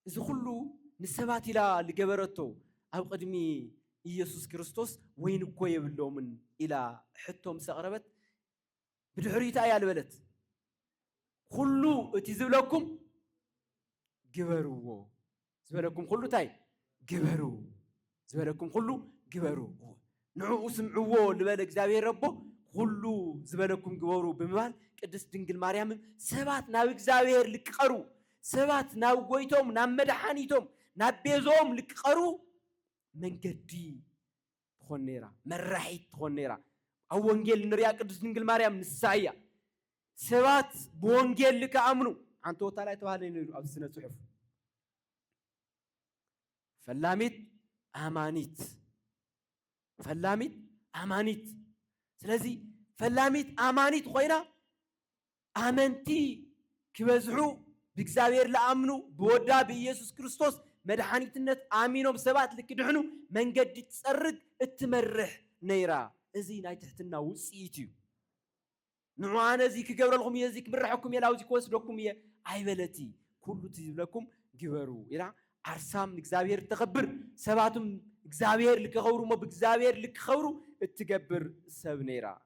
إذا كله نسبات إلى لجبرته أو قدمي يسوع كريستوس وين كوي بالله من إلى حتهم سقربت بدحرية آية البلد كله تزولكم جبروا زولكم كله تاي جبروا زولكم كله جبروا نعو سمعوا لبلد زاوية ربه كله زولكم جبروا بمال قدس دنجل مريم سبات ناوي زاوية لكقرو سبات ناو قويتهم نام مدحانيتهم نابيزهم لكقرو من قدي تخونيرا مرحيت تخونيرا أو وانجيل نريا قدس دنجل مريم نسايا سبات بوانجيل لك أمنو عن توتالا يتوالين أو سنة صحف فلاميت أمانيت سلازي فلاميت أمانيت خوينا آمنتي كبزعو بإجزابير لأمنو بودا بيسوع كريستوس مدحانيتنت آمينهم سبات لك دحنو من قد تسرق التمرح نيرا ازي ناي تحتنا وسيتيو نعوانا زيك قبر لكم يزيك مرحكم يا لاوزيك وسدكم يا عيبلتي كله تجيب لكم جبرو إلى عرسام إجزابير تخبر سباتهم إجزابير لك خورو ما بإجزابير لك خورو التجبر سب نيرا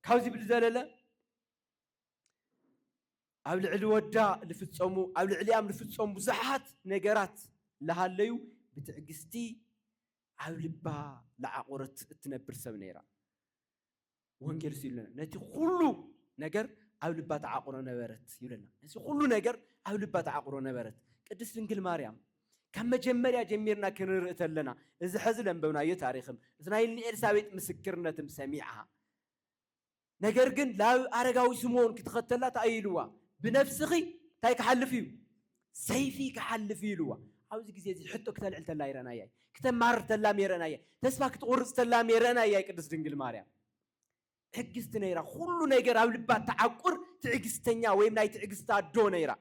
كاوزي بالزلالة أول الودا لفتصومو أول العليام لفتصوم بزحات نجارات لها الليو بتعجستي أول با لعقورة تنبر سبنيرة وانجر سيلنا نتي كله نجار ኣብ ልባ ተዓቁሮ ነበረት ይብለና እዚ ኩሉ ነገር ኣብ ልባ ተዓቁሮ ነበረት ቅድስት ድንግል ማርያም ካብ መጀመርያ ጀሚርና ክንርኢ ተለና እዚ ሕዚ ለንበብናዮ ታሪኽም እዚ ናይ ኤልሳቤጥ ምስክርነትም ሰሚዓ ነገር ግን ላብ ኣረጋዊ ስምዖን ክትኸተላ ታይልዋ ብነፍስኺ ታይ ክሓልፍ እዩ ሰይፊ ክሓልፍ ኢልዋ ኣብዚ ግዜ እዚ ሕቶ ክተልዕል ተላ ይረአናያ ክተማርር ተላ ይረአናያ ተስፋ ክትቆርጽ ተላ ይረአናያ ቅድስት ድንግል ማርያም ትዕግስት ነይራ ኩሉ ነገር ኣብ ልባ ተዓቁር ትዕግስተኛ ወይም ናይ ትዕግስታ ዶ ነይራ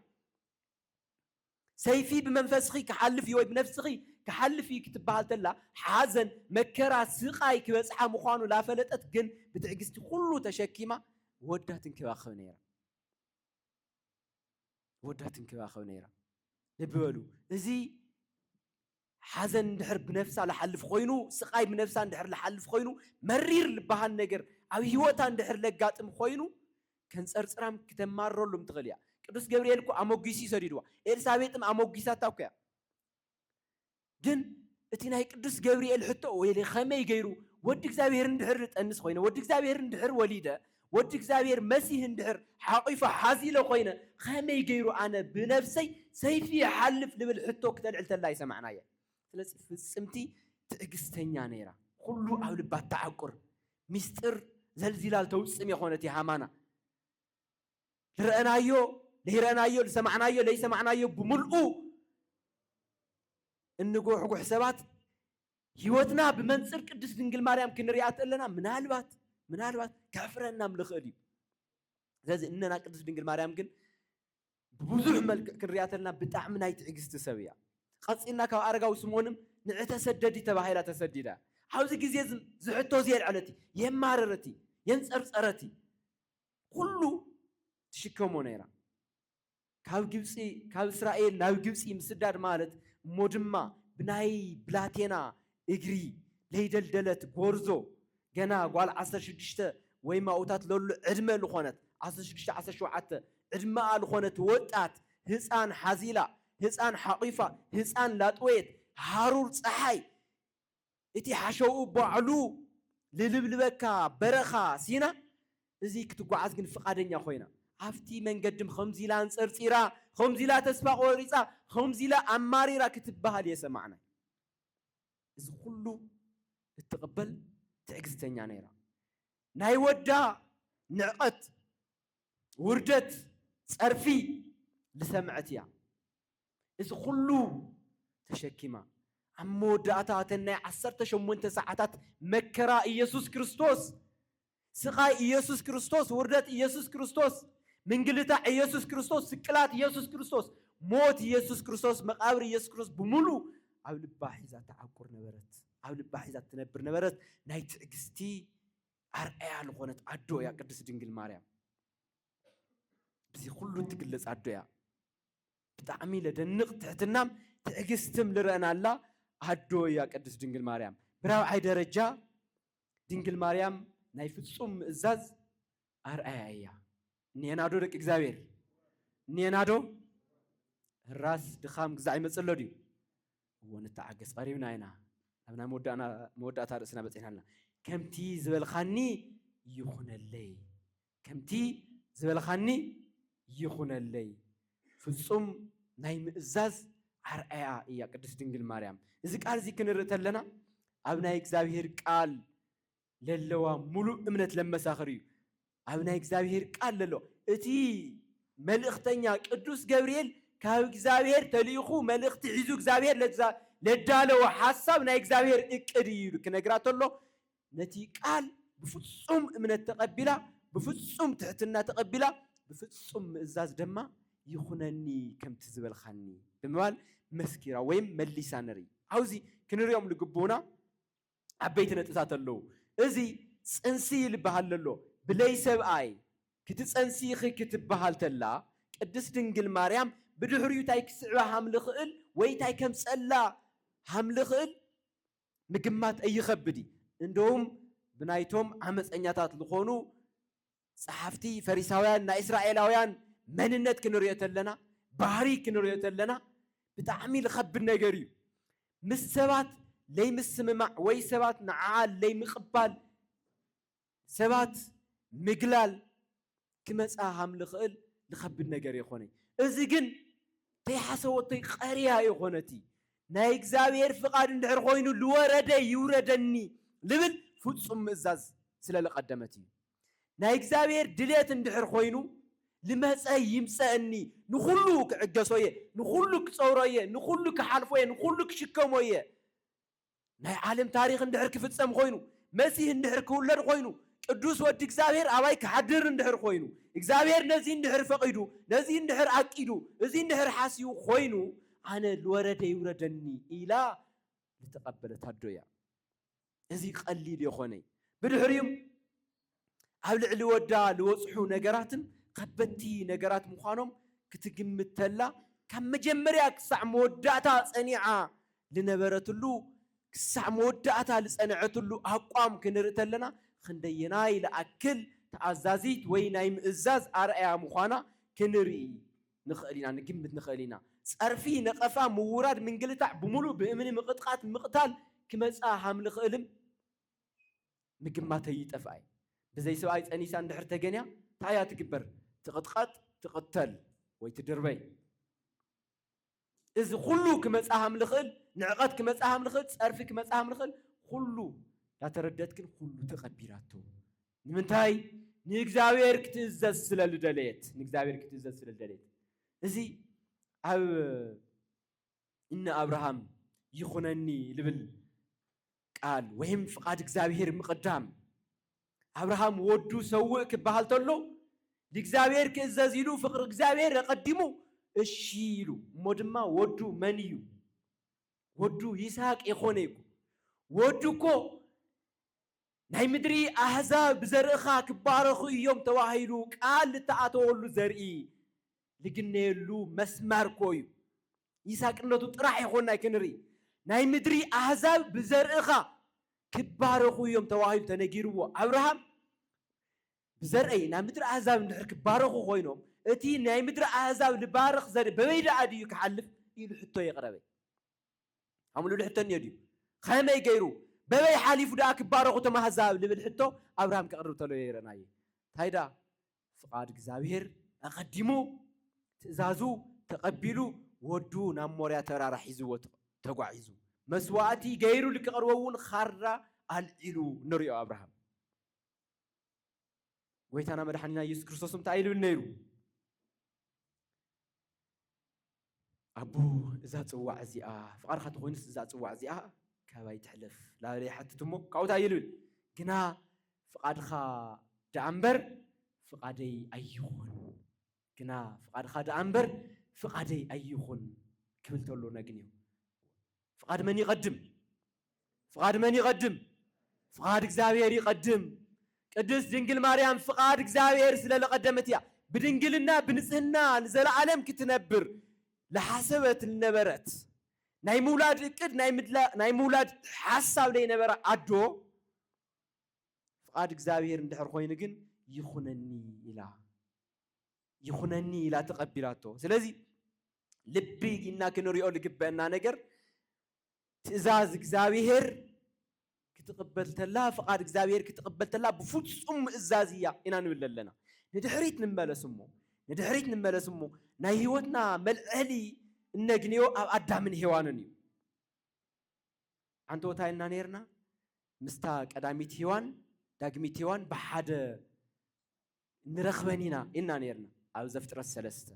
ሰይፊ ብመንፈስኺ ክሓልፍ ወይ ብነፍስኺ ክሓልፍ ክትበሃል ተላ ሓዘን መከራ ስቃይ ክበጽሓ ምዃኑ ላፈለጠት ግን ብትዕግስቲ ኩሉ ተሸኪማ ወዳ ትንከባኸብ ነይራ ወዳ ትንከባኸብ ነይራ ልብበሉ እዚ ሓዘን እንድሕር ብነፍሳ ለሓልፍ ኮይኑ ስቃይ ብነፍሳ እንድሕር ለሓልፍ ኮይኑ መሪር ልበሃል ነገር ኣብ ህይወታ እንድሕር ለጋጥም ኮይኑ ከንፀርፅራም ክተማረሎም ትኽእል እያ ቅዱስ ገብርኤል እኮ ኣሞጊሱ ሰዲድዋ ኤልሳቤጥም ኣሞጊሳታ እኮ እያ ግን እቲ ናይ ቅዱስ ገብርኤል ሕቶ ወይ ከመይ ገይሩ ወዲ እግዚአብሔር እንድሕር ጠንስ ኮይነ ወዲ እግዚአብሔር እንድሕር ወሊደ ወዲ እግዚአብሔር መሲህ እንድሕር ሓቂፋ ሓዚለ ኮይነ ከመይ ገይሩ ኣነ ብነፍሰይ ሰይፊ ሓልፍ ልብል ሕቶ ክተልዕል ተላ ይሰማዕናየ ስለዚ ፍጽምቲ ትዕግስተኛ ነይራ ኩሉ ኣብ ልባ ተዓቁር ሚስጥር ዘልዚላል ተውፅም የኾነት ሃማና ልረአናዮ ለይረአናዮ ለሰማዕናዮ ለይሰማዕናዮ ብምልኡ እንጎሕጉሕ ሰባት ህይወትና ብመንጽር ቅድስት ድንግል ማርያም ክንሪኣ ተለና ምናልባት ካፍረናም ልኽእል እዩ ስለዚ እነና ቅድስት ድንግል ማርያም ግን ብብዙሕ መልክዕ ክንሪኣ ተለና ብጣዕሚ ናይ ትዕግስቲ ሰብ እያ ቀፂልና ካብ ኣረጋዊ ስምዖንም ንዕተ ሰደዲ ተባሂላ ተሰዲዳ ኣብዚ ግዜ ዝሕቶ ዝየልዓለቲ የማረረቲ የንፀርፀረቲ ኩሉ ትሽከሞ ነይራ ካብ ግብፂ ካብ እስራኤል ናብ ግብፂ ምስዳድ ማለት እሞ ድማ ብናይ ብላቴና እግሪ ለይደልደለት ጎርዞ ገና ጓል 16 ወይ ማውታት ለሉ ዕድመ ልኾነት 16 17 ዕድመ ልኾነት ወጣት ህፃን ሓዚላ ህፃን ሓቂፋ ህፃን ላጥወየት ሃሩር ፀሓይ እቲ ሓሸው ባዕሉ ልልብልበካ በረኻ ሲና እዚ ክትጓዓዝ ግን ፍቃደኛ ኮይና ኣብቲ መንገድም ከምዚላ እንፀርፂራ ከምዚላ ተስፋ ቆሪፃ ከምዚላ ኣማሪራ ክትበሃል የሰማዕና እዚ ኩሉ እትቕበል ትዕግስተኛ ነይራ ናይ ወዳ ንዕቐት ውርደት ፀርፊ ልሰምዐት እያ እዚ ኩሉ ተሸኪማ ኣብ መወዳእታ ተናይ 18 ሰዓታት መከራ ኢየሱስ ክርስቶስ ስቃይ ኢየሱስ ክርስቶስ ውርደት ኢየሱስ ክርስቶስ ምንግልታ ኢየሱስ ክርስቶስ ስቅላት ኢየሱስ ክርስቶስ ሞት ኢየሱስ ክርስቶስ መቃብር ኢየሱስ ክርስቶስ ብምሉ ኣብ ልባ ሒዛ ተዓቁር ነበረት ኣብ ልባ ሒዛ ትነብር ነበረት ናይ ትዕግስቲ ኣርአያ ዝኾነት ኣዶ እያ ቅድስት ድንግል ማርያም ብዚ ኩሉ ትግለጽ ኣዶ እያ ብጣዕሚ ለደንቕ ትሕትናም ትዕግስትም ልረአና ኣላ ኣዶ እያ ቅድስት ድንግል ማርያም ብራብዓይ ደረጃ ድንግል ማርያም ናይ ፍጹም ምእዛዝ ኣርአያ እያ ኒናዶ ደቂ እግዚአብሔር ኒናዶ ራስ ድኻም ግዛዕ ይመጽሎ ድዩ ወንተዓገስ ቀሪብና ኢና ኣብና መወዳእታ ርእስና በፂሕናልና ከምቲ ዝበልኻኒ ይኹነለይ ከምቲ ዝበልኻኒ ይኹነለይ ፍጹም ናይ ምእዛዝ ኣርአያ እያ ቅድስት ድንግል ማርያም እዚ ቃል እዚ ክንርኢ ተለና ኣብ ናይ እግዚአብሔር ቃል ለለዋ ሙሉእ እምነት ለመሳኽር እዩ ኣብ ናይ እግዚአብሔር ቃል ለሎ እቲ መልእኽተኛ ቅዱስ ገብርኤል ካብ እግዚአብሔር ተልኢኹ መልእኽቲ ሒዙ እግዚአብሔር ለዳለዎ ሓሳብ ናይ እግዚአብሔር እቅድ እዩ ክነግራ ተሎ ነቲ ቃል ብፍጹም እምነት ተቐቢላ ብፍጹም ትሕትና ተቐቢላ ብፍጹም ምእዛዝ ድማ ይኹነኒ ከምቲ ዝበልኻኒ ብምባል መስኪራ ወይም መሊሳ ንርኢ ኣብዚ ክንሪኦም ልግቡና ዓበይቲ ነጥብታት ኣለዉ እዚ ፅንሲ ይልበሃል ኣሎ ብለይ ሰብኣይ ክትፀንሲ ክትበሃል ተላ ቅድስት ድንግል ማርያም ብድሕሪኡ ታይ ክስዕባ ሃምልኽእል ወይ ታይ ከምፀላ ሃምልኽእል ምግማት ኣይኸብድ እንደውም ብናይቶም ዓመፀኛታት ዝኾኑ ጸሓፍቲ ፈሪሳውያን ናይ እስራኤላውያን መንነት ክንሪኦ ተለና ባህሪ ክንሪኦ ተለና ብጣዕሚ ዝኸብድ ነገር እዩ ምስ ሰባት ለይምስምማዕ ወይ ሰባት ንዓዓ ለይምቕባል ሰባት ምግላል كمساهم لخل لخبد نجار يخوني إذن تيحسوتي قرية يخونتي نايك زاوير فقاد ندحر خوينو لورد يوردني لبل فتصم إزاز سلال قدمتي نايك زاوير دليت ندحر خوينو لمسا يمسأني نخلوك عقصوية نخلوك صوروية نخلوك حالفوية نخلوك شكموية ناي عالم تاريخ ندحر كيف تسم خوينو مسيح ندحر كولر خوينو قدوس ود እግዚአብሔር አባይ ከሐድር እንድሕር ኮይኑ እግዚአብሔር ነዚ እንድሕር ፈቂዱ ነዚ እንድሕር አቂዱ እዚ እንድሕር ሓሲዩ ኮይኑ አነ ለወረደ ይውረደኒ ኢላ ለተቀበለ ታዶያ እዚ ቀሊል ይኾነ ብድሕሪም ኣብ ልዕሊ ወዳ ለወጽሑ ነገራትን ከበቲ ነገራት ምዃኖም ክትግምተላ ካብ መጀመርያ ክሳዕ መወዳእታ ጸኒዓ ልነበረትሉ ክሳዕ መወዳእታ ልጸንዐትሉ አቋም ክንርእተለና خندينا إلى أكل تعزازيت ويناي مئزاز أرأي مخانا كنري نخلينا نجمد نخلينا صرفي نقفا مورد من قلتع بملو بإمني مقطعات مقتال كما ساهم لخلم مجمعته يتفاعل بزي سوايت أنيسان دحر تجنيا تعيا تكبر تقطقط تقتل ويتدربي إذا كله كما ساهم لخل نعقد كما ساهم لخل صرفي كما ساهم لخل كله لا ترددكن كله تقبيراته نمنتاي نيغزاوير كتزز سلالدليت نيغزاوير كتزز سلالدليت ازي او ان ابراهام يخونني لبل قال وهم فقاد እግዚአብሔር مقدام ابراهام ودو سوق بحالتلو لእግዚአብሔር كزازيلو فقر እግዚአብሔር يقدمو እሺሉ ሞድማ ወዱ መንዩ ወዱ ይስሐቅ ይኾነይኩ ወዱኮ ናይ ምድሪ አሕዛብ ዘርእኻ ክባረኹ እዮም ተዋሂሉ ቃል ተኣተወሉ ዘርኢ ልግነየሉ መስመር ኮዩ ይስሐቅነቱ ጥራሕ ይኾን ክንሪ ናይ ምድሪ አሕዛብ ብዘርእኻ ክባረኹ እዮም ተዋሂሉ ተነጊርዎ አብርሃም ብዘርአይ ናይ ምድሪ አሕዛብ እንድሕር ክባረኹ ኮይኖም እቲ ናይ ምድሪ አሕዛብ ልባርኽ ዘርኢ በበይዳ ኣድዩ ክሓልፍ ኢሉ ሕቶ የቕረበ ኣምሉ ልሕተን የድዩ ከመይ ገይሩ ببي حالي فدا كبارو تما حزاب لبل حتو ابراهيم كقرب تلو يرناي تايدا فقاد እግዚአብሔር اقدمو تزازو تقبلو ودو ناموريا ترارح يزو تغعيزو مسواتي غيرو لكقربون خرا العلو نريو ابراهيم ويتانا مدحنينا يسوع كريستوسم تايلو نيرو ابو اذا تصوع زيا فقار خاطر خوينس اذا تصوع زيا كاباي تحلف لا لي حتى تمو قاوتا يلول كنا فقادخا دامبر فقادي ايخون كنا فقادخا دامبر فقادي ايخون كبلتلو نغنيو فقاد من يقدم فقاد من يقدم فقاد እግዚአብሔር يقدم ቅድስ ድንግል ማርያም فقاد እግዚአብሔር ስለለቀደመትያ بدنجلنا بنጽህና ለዘላለም ክትነብር ለሐሰበት ነበረት ናይ ሙላድ እቅድ ናይ ሙላድ ሐሳብ ላይ ነበረ አዶ ፍቃድ እግዚአብሔር እንድሕር ኮይኑ ግን ይኹነኒ ኢላ ተቀቢላቶ ስለዚህ ልቢ ኢና ክንሪኦ ልግበና ነገር ትእዛዝ እግዚአብሔር ክትቀበል ተላ ፍቃድ እግዚአብሔር ክትቀበል ተላ በፍጹም እዛዝያ ኢና ንብለለና ንድሕሪት ንመለስሞ ናይ ህይወትና መልዕሊ እነግኒዮ ኣብ አዳምን ሔዋንን እዩ አንተ ወታይና ነርና ምስታ ቀዳሚት ሔዋን ዳግሚት ሔዋን በሓደ ንረኽበኒና ኢና ነርና ኣብ ዘፍጥረት 3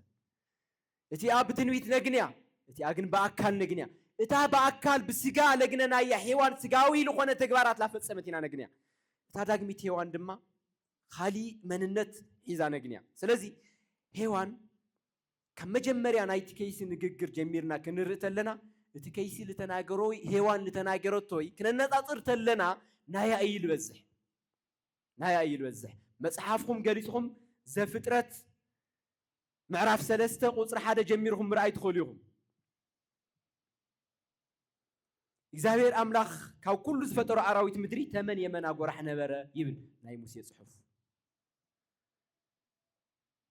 እቲ ኣብ ትንቢት ነግንያ እቲ አግን በአካል ነግንያ እታ በአካል በስጋ ለግነና ያ ሔዋን ስጋዊ ለሆነ ተግባራት ላፈጸመቲና ነግንያ እታ ዳግሚት ሔዋን ድማ ኻሊ መንነት ሒዛ ነግንያ ስለዚህ ሔዋን ከመጀመሪያ ናይቲ ከይሲ ንግግር ጀሚርና ክንርተለና እቲ ከይሲ ለተናገሮ ሔዋን ለተናገረቶይ ክነነጻጽር ተለና ናያ አይል በዝሕ መጽሐፍኩም ገሊጽኩም ዘፍጥረት ምዕራፍ 3 ቁጥር 1 ጀሚርኩም ምርአይ ትኸሉኹም እግዚአብሔር አምላክ ካብ ኩሉ ዝፈጠሩ አራዊት ምድሪ ተመን የመን አጎራህ ነበረ ይብል ናይ ሙሴ ጽሑፍ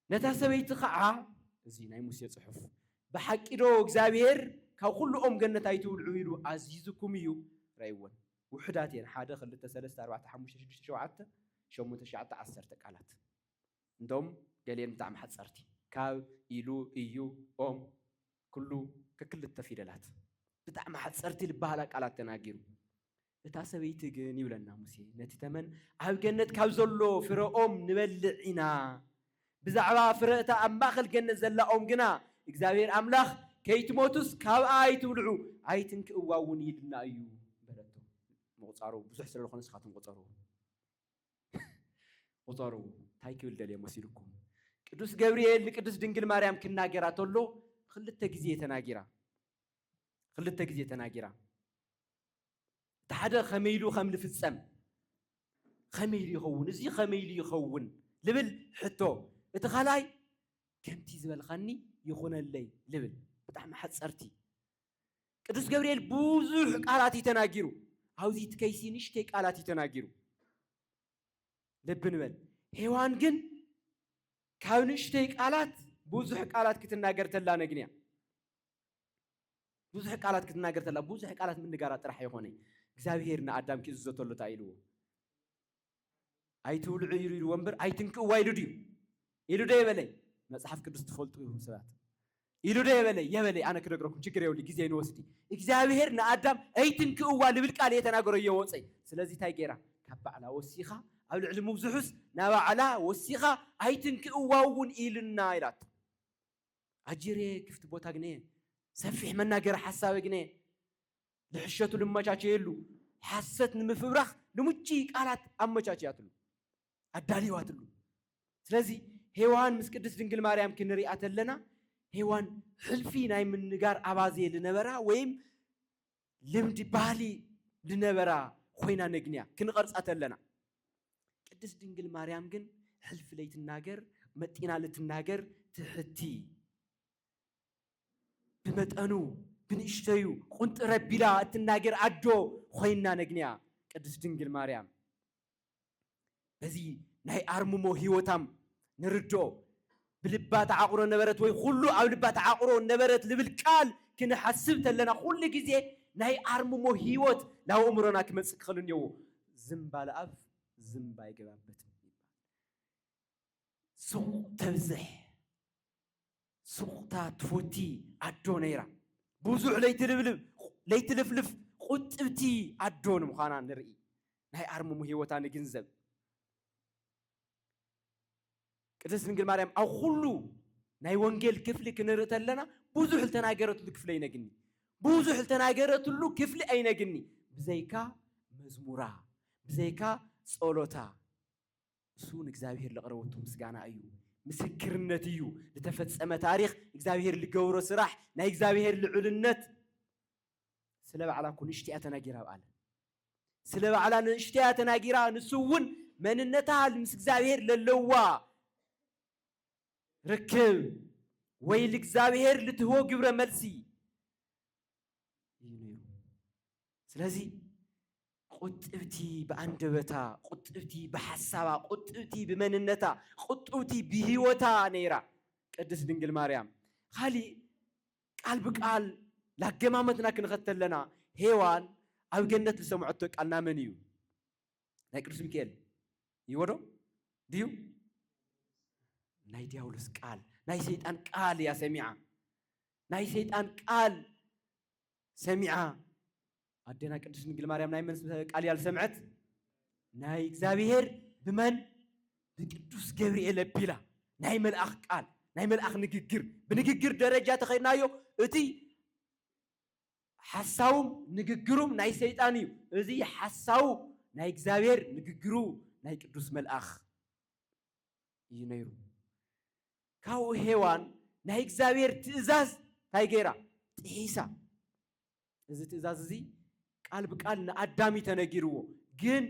ነታ ሰበይቲ ኸዓ እዚ ናይ ሙሴ ጽሑፍ በሐቂዶ እግዚአብሔር ካብ ኩሉ ኦም ገነት አይትውልዑ ኢሉ አዚዝኩም እዩ ራይወን ውሕዳት የን 1 2 3 4 5 6 7 8 9 10 ቃላት እንደውም قالين بتاع محصرتي كاب إلو إيو أم كله ككل التفيدلات بتاع محصرتي لبهلا قالات تناجرو እታሰበይቲ ግን ይብለና ሙሴ ነቲ ተመን ኣብ ገነት ካብ ዘሎ ፍረኦም ንበልዕ ኢና ብዛዕባ ፍረእታ ኣብ ማእኸል ገነት ዘላ ኦም ግና እግዚአብሔር ኣምላኽ ከይትሞቱስ ካብ ኣይትብልዑ ኣይትንክእዋውን ይድና እዩ በለቶ መቁፃሩ ብዙሕ ስለ ዝኾነ ስኻትም ቁፀሩ እንታይ ክብል ደልየ መሲልኩም ቅዱስ ገብርኤል ንቅዱስ ድንግል ማርያም ክናገራ ተሎ ክልተ ግዜ ተናጊራ تحدى خميلو خمل في السم خميل يخون زي خميل يخون لبل حتو اتخلاي كم تيزبل خاني يخون اللي لبل بتاع حد صرتي قدوس جبريل بوزح قالاتي تناجرو هاوزي تكيسي نشتي قالاتي تناجرو لبن بل هيوان جن كاو نشتي قالات بوزح قالات كتناجر تلا نجنيا بوزح قالات كتناجر تلا بوزح قالات من نجارات راح يخوني እግዚአብሔርና አዳም ኪዝዘተሉ ታይልዎ አይትውልዑ ይሩ ወንበር አይትንክኡ ዋይሉዲ ይሉደ ይበለይ መጽሐፍ ቅዱስ ትፈልጡ ይሁን ሰባት ይሉደ ይበለይ አነ ክነግረኩም ችግር የውሊ ጊዜ ይወስዲ እግዚአብሔርና አዳም አይትንክኡ ዋልብል ቃል የተናገረ ይወጽይ ስለዚህ ታይጌራ ካብዓላ ወሲኻ ኣብ ልዕሊ ምብዝሑስ ናባዓላ ወሲኻ አይትንክኡ ዋውን ኢልና ይላት አጅሬ ክፍት ቦታ ግነ ሰፊሕ መናገር ሐሳብ ግነ لحشته لمچاچ يلو حسት ንምፍብራኽ ልሙጪ ቃላት አመቻች ያትሉ አዳሊው አትሉ ስለዚህ ሄዋን ምስ ቅድስት ድንግል ማርያም ክንሪአት ለና ሄዋን ህልፊ ናይ ምንጋር አባዜ ልነበራ ወይም ልምድ ባህሊ ልነበራ ኮይና ነግንያ ክንቀርጻት ለና ቅድስት ድንግል ማርያም ግን ህልፍ ለይትናገር መጥና ልትናገር ትህቲ በመጠኑ ብንሽተዩ ቁንጥረ ቢላ እትናገር አዶ ኮይና ነግንያ ቅድስት ድንግል ማርያም በዚ ናይ አርምሞ ህይወታም ንርዶ ብልባት ዓቁሮ ነበረት ወይ ሁሉ ኣብ ልባት ዓቁሮ ነበረት ልብል ቃል ክንሐስብ ተለና ሁሉ ጊዜ ናይ አርምሞ ህይወት ላው እምሮና ክመጽ ክልንየው ዝምባለ አብ ዝምባይ ገባበት ሱቅ ተብዝሕ ሱቅታ ትፎቲ አዶ ነይራ ብዙሕ ለይትልፍልፍ ቁጥብቲ አዶን ምዃና ንርኢ ናይ አርምሞ ህይወታ ንግንዘብ ቅድስት ድንግል ማርያም ኣብ ሁሉ ናይ ወንጌል ክፍሊ ክንርኢ ተለና ብዙሕ ተናገረትሉ ክፍሊ አይነግኒ ብዙሕ ተናገረትሉ ክፍሊ አይነግኒ ብዘይካ መዝሙራ ብዘይካ ጸሎታ እሱን እግዚአብሔር ለቀረበቱ ምስጋና እዩ ምስክርነት እዩ ለተፈጸመ ታሪክ እግዚአብሔር ልገብሮ ስራሕ ናይ እግዚአብሔር ልዑልነት ስለ በዓላ ኩንሽቲያ ተናጊራ በዓለ ስለ በዓላ ንሽቲያ ተናጊራ ንሱውን መንነታ ምስ እግዚአብሔር ለለዋ ርክብ ወይ ለእግዚአብሔር ልትሆ ግብረ መልሲ ይነሩ ስለዚህ ቁጥብቲ በአንደበታ ቁጥብቲ በሐሳባ ቁጥብቲ በመንነታ ቁጥብቲ በህይወታ ነይራ ቅድስት ድንግል ማርያም ኻሊ ቃል በቃል ላገማመትና ክንኸተለና ሄዋን ኣብ ገነት ልሰምዐቶ ቃልና መን እዩ ናይ ቅዱስ ሚካኤል ይወዶ ድዩ ናይ ዲያብሎስ ቃል ናይ ሰይጣን ቃል ያ ሰሚዓ ናይ ሰይጣን ቃል ሰሚዓ አደና ቅድስት ድንግል ማርያም ናይ መንስ ቃል ያልሰምዐት ናይ እግዚአብሔር በመን በቅዱስ ገብርኤል ቢላ ናይ መልአክ ቃል ናይ መልአክ ንግግር በንግግር ደረጃ ተኸይናዮ እቲ ሐሳው ንግግሩም ናይ ሰይጣን እዩ እዚ ሐሳው ናይ እግዚአብሔር ንግግሩ ናይ ቅዱስ መልአክ ይነይሩ ካው ሄዋን ናይ እግዚአብሔር ትእዛዝ ታይጌራ ጥሂሳ እዚ ትእዛዝ እዚ ቃል በቃል ንአዳም ተነጊርዎ ግን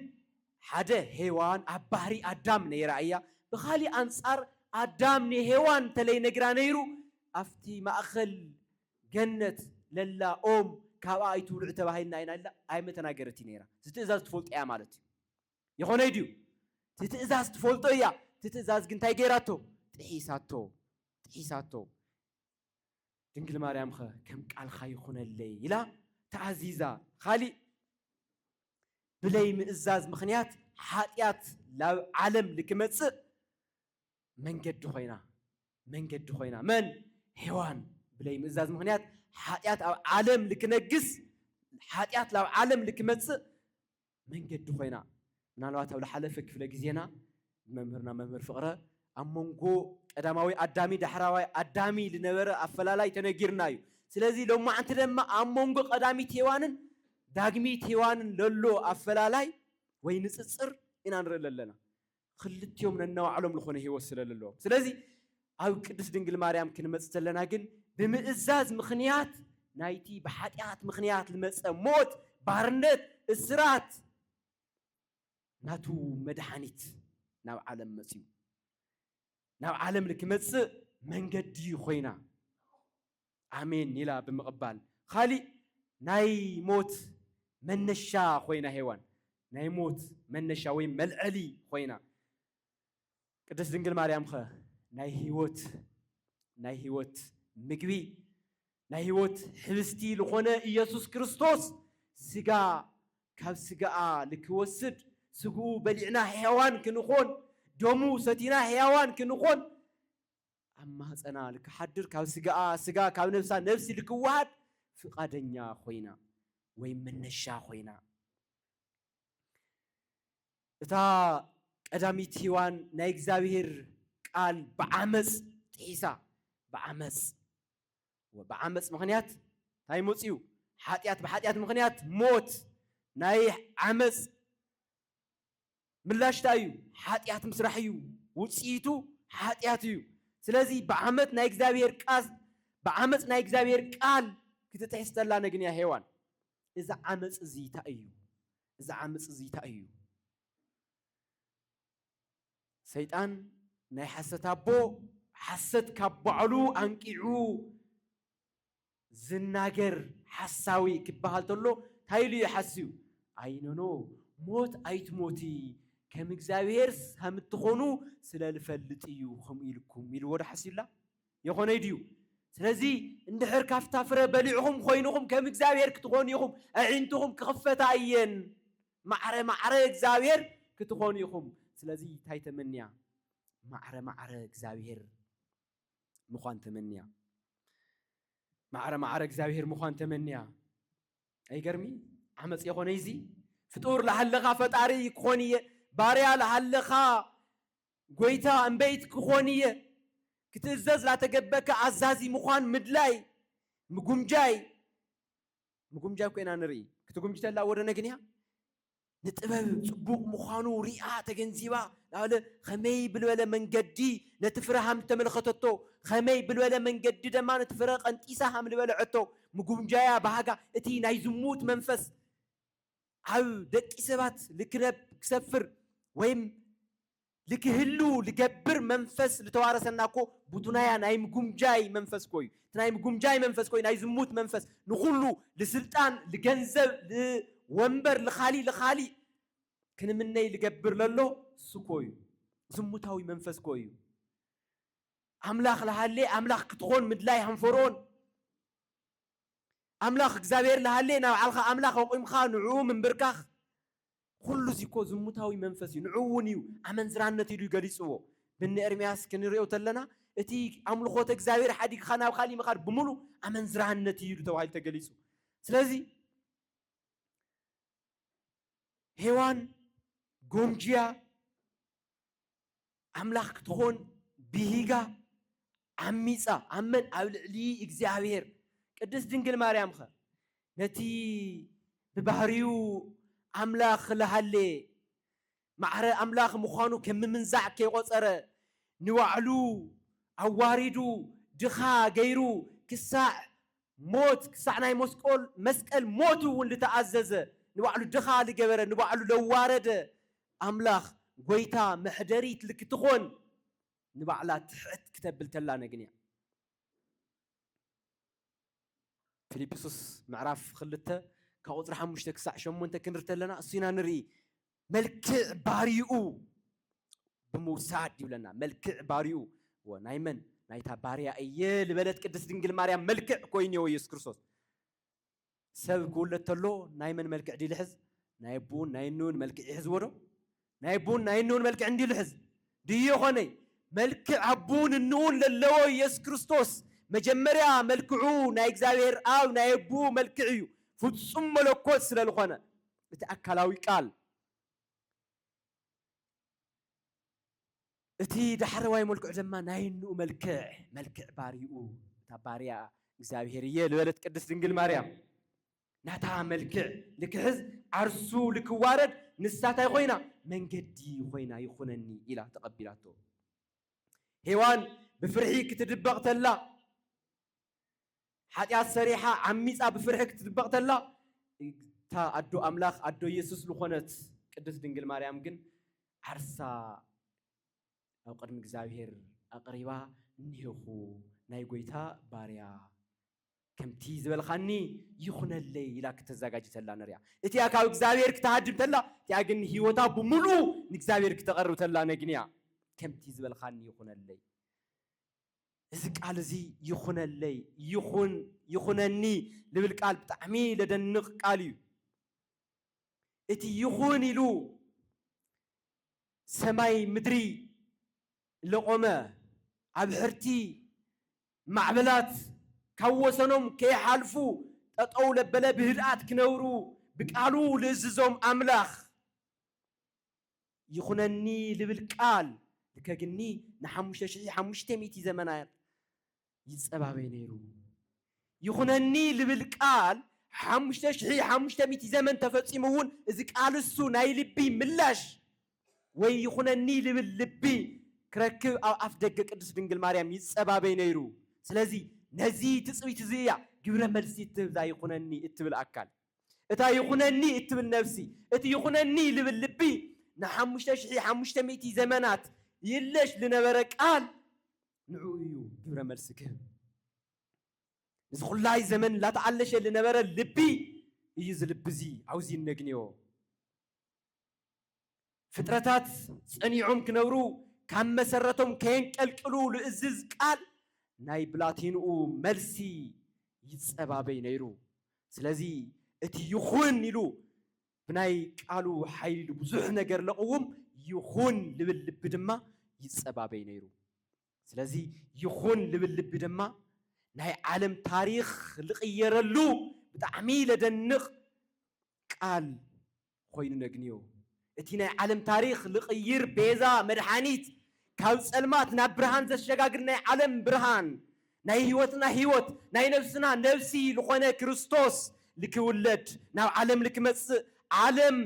ሓደ ሄዋን ኣብ ባህሪ አዳም ነይራ እያ በኻሊ አንጻር አዳም ንሄዋን ተለይ ነግራ ነይሩ አፍቲ ማእኸል ገነት ለላ ኦም ካብ ኣይትውልዕ ተባሂልና ኢና ኣይ መተናገረቲ ነይራ ትእዛዝ ትፈልጦ እያ ማለት እዩ ይኾነ ድዩ ትእዛዝ ትፈልጦ እያ ትእዛዝ ግን እንታይ ገይራቶ ጥሒሳቶ ድንግል ማርያም ከም ቃልኻ ይኹነለይ ኢላ ተዓዚዛ ኻሊ ብለይ ምእዛዝ ምኽንያት ሓጢያት ላብ ዓለም ልክመጽእ መንገድ ኾይና መን ሔዋን ብለይ ምእዛዝ ምኽንያት ሓጢአት ኣብ ዓለም ልክነግስ ሓጢአት ላብ ዓለም ልክመጽእ መንገዲ ኾይና ምናልባት ኣብ ዝሓለፈ ክፍለ ግዜና መምህር ፍቕረ ኣብ መንጎ ቀዳማዊ ኣዳሚ ዳሕራዋይ ኣዳሚ ዝነበረ ኣፈላላይ ተነጊርና እዩ ስለዚ ሎማዓንቲ ድማ ኣብ መንጎ ቀዳሚት ሔዋንን ዳግሚት ሔዋንን ለሎ ኣፈላላይ ወይ ንጽጽር ኢና ንርኢ ኣለና ክልቲኦም ነናባዕሎም ዝኾነ ህይወት ስለለለዎም ስለዚ ኣብ ቅድስት ድንግል ማርያም ክንመጽእ ዘለና ግን ብምእዛዝ ምኽንያት ናይቲ ብሓጢአት ምኽንያት ዝመጸ ሞት ባርነት እስራት ናቱ መድሓኒት ናብ ዓለም መጽኡ ናብ ዓለም ልክመጽእ መንገዲ ኾይና ኣሜን ኢላ ብምቕባል ካሊእ ናይ ሞት መነሻ ኾይና ሔዋን ናይ ሞት መነሻ ወይ መልዐሊ ኾይና ቅድስት ድንግል ማርያም ኸ ናይ ህይወት ምግቢ ናይ ህይወት ህብስቲ ዝኾነ ኢየሱስ ክርስቶስ ስጋ ካብ ስጋኣ ልክወስድ ስግኡ በሊዕና ሕያዋን ክንኾን ደሙ ሰቲና ሕያዋን ክንኾን ኣብ ማህፀና ልክሓድር ካብ ስጋኣ ስጋ ካብ ነፍሳ ነፍሲ ልክዋሃድ ፍቃደኛ ኾይና ወይ መነሻ ኾይና እታ ቀዳሚት ሔዋን ናይ እግዚአብሔር ቃል ብዓመፅ ጥሒሳ ብዓመፅ ምኽንያት እንታይ መፅኡ ሓጢአት ብሓጢአት ምኽንያት ሞት ናይ ዓመፅ ምላሽታ እዩ ሓጢአት ምስራሕ እዩ ውፅኢቱ ሓጢአት እዩ ስለዚ ብዓመፅ ናይ እግዚአብሔር ቃል ክትጥሕስ ተላ ነግንያ ሔዋን እዚ ዓመፅ እዚ እንታይ እዩ ሰይጣን ናይ ሓሰት ኣቦ ሓሰት ካብ ባዕሉ አንቂዑ ዝናገር ሓሳዊ ክበሃል ተሎ እንታይ ኢሉ ይሓስዩ ኣይኖኖ ሞት ኣይትሞቲ ከም እግዚአብሔር ከም እትኾኑ ስለልፈልጥ እዩ ከምኡ ኢልኩም ኢልዎ ዶ ሓሲብላ የኾነ ድዩ ስለዚ እንድሕር ካፍታ ፍረ በሊዕኹም ኮይኑኹም ከም እግዚአብሔር ክትኾኑ ኢኹም ኣዒንትኹም ክኽፈታ እየን ማዕረ እግዚአብሔር ክትኾኑ ኢኹም ስለዚ እንታይ ተመንያ ማዕረ እግዚአብሔር ምዃን ተመንያ ማዕረ እግዚአብሔር ምዃን ተመንያ ኣይገርሚ ዓመፅ የኾነ እዚ ፍጡር ለሃለኻ ፈጣሪ ክኾን እየ ባርያ ለሃለኻ ጎይታ እምበይት ክኾን እየ ክትእዘዝ ላተገበከ ኣዛዚ ምዃን ምድላይ ምጉምጃይ ኮይና ንርኢ ክትጉምጅ ተላ ወደ ነግንያ ንጥበብ ጽቡቕ ምዃኑ ሪኣ ተገንዚባ ላለ ኸመይ ብልበለ መንገዲ ነቲ ፍረ ሃም ተመልኸተቶ ኸመይ ብልበለ መንገዲ ደማ ነቲ ፍረ ቀንጢሳ ሃም ዝበልዐቶ ምጉምጃያ ባህጋ እቲ ናይ ዝሙት መንፈስ ኣብ ደቂ ሰባት ክሰፍር ወይም ልክህሉ ልገብር መንፈስ ዝተዋረሰናኮ ቡቱናያ ናይ ምጉምጃይ መንፈስ ኮዩ ናይ ምጉምጃይ መንፈስ ኮዩ ናይ ዝሙት መንፈስ ንኹሉ ልስልጣን ልገንዘብ ወንበር ልኻሊ ክንምነይ ልገብር ለሎ ስኮዩ ዝሙታዊ መንፈስ ኮዩ ኣምላኽ ለሃሌ ኣምላኽ ክትኾን ምድላይ ሃንፈሮን ኣምላኽ እግዚአብሔር ለሃሌ ናብ ዓልኻ ኣምላኽ ኣቆምካ ንዕኡ ምንብርካኽ ኩሉ ዚኮ ዝሙታዊ መንፈስ እዩ ንዕውን እዩ ኣመንዝራነት ኢሉ ይገሊፅዎ ብኒ ኤርምያስ ክንሪኦ ተለና እቲ ኣምልኾተ እግዚአብሔር ሓዲግኻ ናብ ካሊእ ምኻድ ብምሉእ ኣመንዝራነት እዩ ተባሂሉ ተገሊፁ ስለዚ ሔዋን ጎምጅያ ኣምላኽ ክትኾን ብሂጋ ዓሚፃ ኣመን ኣብ ልዕሊ እግዚአብሔር ቅድስት ድንግል ማርያም ኸ ነቲ ብባህሪው ኣምላኽ ለሃሌ ማዕረ ኣምላኽ ምዃኑ ከም ምንዛዕ ከይቆፀረ ንባዕሉ ኣዋሪዱ ድኻ ገይሩ ክሳዕ ናይ መስቀል ሞቱ እውን ዝተኣዘዘ ንባዕሉ ድኻ ልገበረ ንባዕሉ ለዋረደ ኣምላኽ ጎይታ መሕደሪት ልክትኾን ንባዕላ ትሕት ክተብል ተላ ነግንያ ፊልጵስዩስ ምዕራፍ 2 ካብ ቁፅሪ 5 ክሳዕ 8 ክንርኢ ተለና እሱና ንርኢ መልክዕ ባሪኡ ብምውሳድ ይብለና መልክዕ ባሪኡ ናይ መን ናይታ ባርያ እየ ልበለት ቅድስት ድንግል ማርያም መልክዕ ኮይንዮ ኢየሱስ ክርስቶስ ሰብ ክውለድ ተሎ ናይ መን መልክዕ ዲ ልሕዝ ናይ ቡን ናይ ኑን መልክዕ ይሕዝዎ ዶ ናይ ቡን ናይ ኑን መልክዕ እንዲ ልሕዝ ድዮ ኾነይ መልክዕ አቡን እንውን ለለዎ ኢየሱስ ክርስቶስ መጀመሪያ መልክዑ ናይ እግዚአብሔር አብ ናይ አቡ መልክዕ እዩ ፍጹም መለኮት ስለልኾነ እቲ አካላዊ ቃል እቲ ዳሕረዋይ መልክዑ ድማ ናይ ንኡ መልክዕ ባሪኡ እታ ባርያ እግዚአብሔር እየ ልበለት ቅድስት ድንግል ማርያም ናታ መልክዕ ልክሕዝ ዓርሱ ልክዋረድ ንሳታይ ኮይና መንገዲ ኮይና ይኹነኒ ኢላ ተቐቢላቶ ሔዋን ብፍርሒ ክትድበቕ ተላ ሓጢአት ሰሪሓ ዓሚፃ ብፍርሒ ክትድበቕ ተላ እታ አዶ አምላኽ አዶ ኢየሱስ ዝኾነት ቅድስት ድንግል ማርያም ግን ዓርሳ ኣብ ቅድሚ እግዚአብሔር ኣቕሪባ እኒሄኹ ናይ ጎይታ ባርያ ከምቲ ዝበልኻኒ ይኹነለይ ኢላ ክትዘጋጅ ተላ ንሪኣ እቲኣ ካብ እግዚአብሔር ክትሃድም ተላ እቲኣ ግን ሂወታ ብምሉእ ንእግዚአብሔር ክተቐርብ ተላ ነግንያ ከምቲ ዝበልኻኒ ይኹነለይ እዚ ቃል እዚ ይኹነለይ ይኹነኒ ልብል ቃል ብጣዕሚ ለደንቕ ቃል እዩ እቲ ይኹን ኢሉ ሰማይ ምድሪ ለቆመ ኣብ ሕርቲ ማዕበላት ካብ ወሰኖም ከይሓልፉ ጠጠው ለበለ ብህድኣት ክነብሩ ብቃሉ ልእዝዞም ኣምላኽ ይኹነኒ ልብል ቃል ልከግኒ ን5500 ዘመናት ይፀባበይ ነይሩ ይኹነኒ ልብል ቃል 5500 ዘመን ተፈፂሙ እውን እዚ ቃል እሱ ናይ ልቢ ምላሽ ወይ ይኹነኒ ልብል ልቢ ክረክብ ኣብ ኣፍ ደገ ቅድስት ድንግል ማርያም ይፀባበይ ነይሩ ስለዚ ነዚ ትፅቢት እዚ እያ ግብረ መልሲ እትህብ ይኹነኒ እትብል ኣካል እታ ይኹነኒ እትብል ነፍሲ እቲ ይኹነኒ ልብል ልቢ ን5500 ዘመናት ይለሽ ልነበረ ቃል ንዑ እዩ ግብረ መልሲ ክህብ እዚ ኩላይ ዘመን ላተዓለሸ ልነበረ ልቢ እዩ ዝልቢ እዚ ዓውዚ ነግንዮ ፍጥረታት ፀኒዖም ክነብሩ ካብ መሰረቶም ከየንቀልቅሉ ልእዝዝ ቃል ናይ ብላቴንኡ መልሲ ይፀባበይ ነይሩ ስለዚ እቲ ይኹን ኢሉ ብናይ ቃሉ ሓይሊ ብዙሕ ነገር ለቕውም ይኹን ልብል ልቢ ድማ ይፀባበይ ነይሩ ስለዚ ይኹን ልብል ልቢ ድማ ናይ ዓለም ታሪኽ ልቕየረሉ ብጣዕሚ ለደንቕ ቃል ኮይኑ ነግንዮ እቲ ናይ ዓለም ታሪኽ ልቕይር ቤዛ መድሓኒት ካብ ጸልማት ናብ ብርሃን ዘሸጋግር ናይ ዓለም ብርሃን ናይ ህይወትና ህይወት ናይ ነፍስና ነፍሲ ዝኾነ ክርስቶስ ልክውለድ ናብ ዓለም ልክመጽእ ዓለም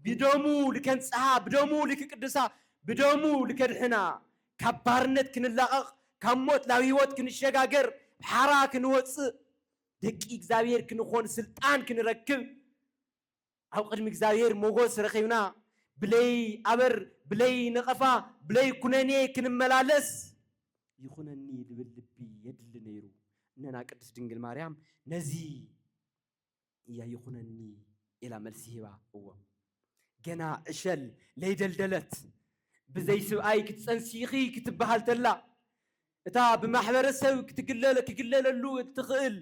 ብደሙ ልከንጽሓ ብደሙ ልክቅድሳ ብደሙ ልከድሕና ካብ ባርነት ክንላቐቕ ካብ ሞት ናብ ህይወት ክንሸጋገር ብሓራ ክንወፅእ ደቂ እግዚአብሔር ክንኾን ስልጣን ክንረክብ ኣብ ቅድሚ እግዚአብሔር ሞገስ ረኺብና ብለይ ኣበር ብለይ ነቐፋ ብለይ ኩነኔ ክንመላለስ ይኹነኒ ልብል ልቢ የድሊ ነይሩ እነና ቅድስት ድንግል ማርያም ነዚ እያ ይኹነኒ ኢላ መልሲ ሂባ እዎ ገና ዕሸል ለይደልደለት ብዘይ ስብኣይ ክትፀንሲኺ ክትበሃል ተላ እታ ብማሕበረሰብ ክግለለሉ እትኽእል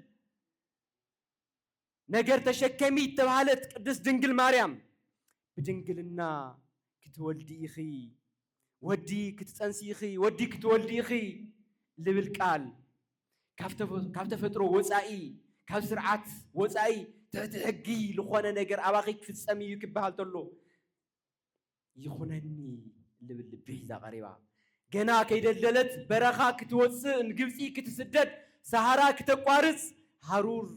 ነገር ተሸከሚት ተባሃለት ቅድስት ድንግል ማርያም ብድንግልና ክትወልዲ ኢኺ ወዲ ክትፀንሲ ኢኺ ወዲ ክትወልዲ ኢኺ ልብል ቃል ካብ ተፈጥሮ ወፃኢ ካብ ስርዓት ወፃኢ ትሕቲ ሕጊ ዝኾነ ነገር ኣባኺ ክፍፀም እዩ ክበሃል ተሎ ይኹነኒ ልብል ልቢ ሒዛ ቀሪባ ገና ከይደልደለት በረኻ ክትወፅእ ንግብፂ ክትስደድ ሰሃራ ክተቋርፅ ሃሩር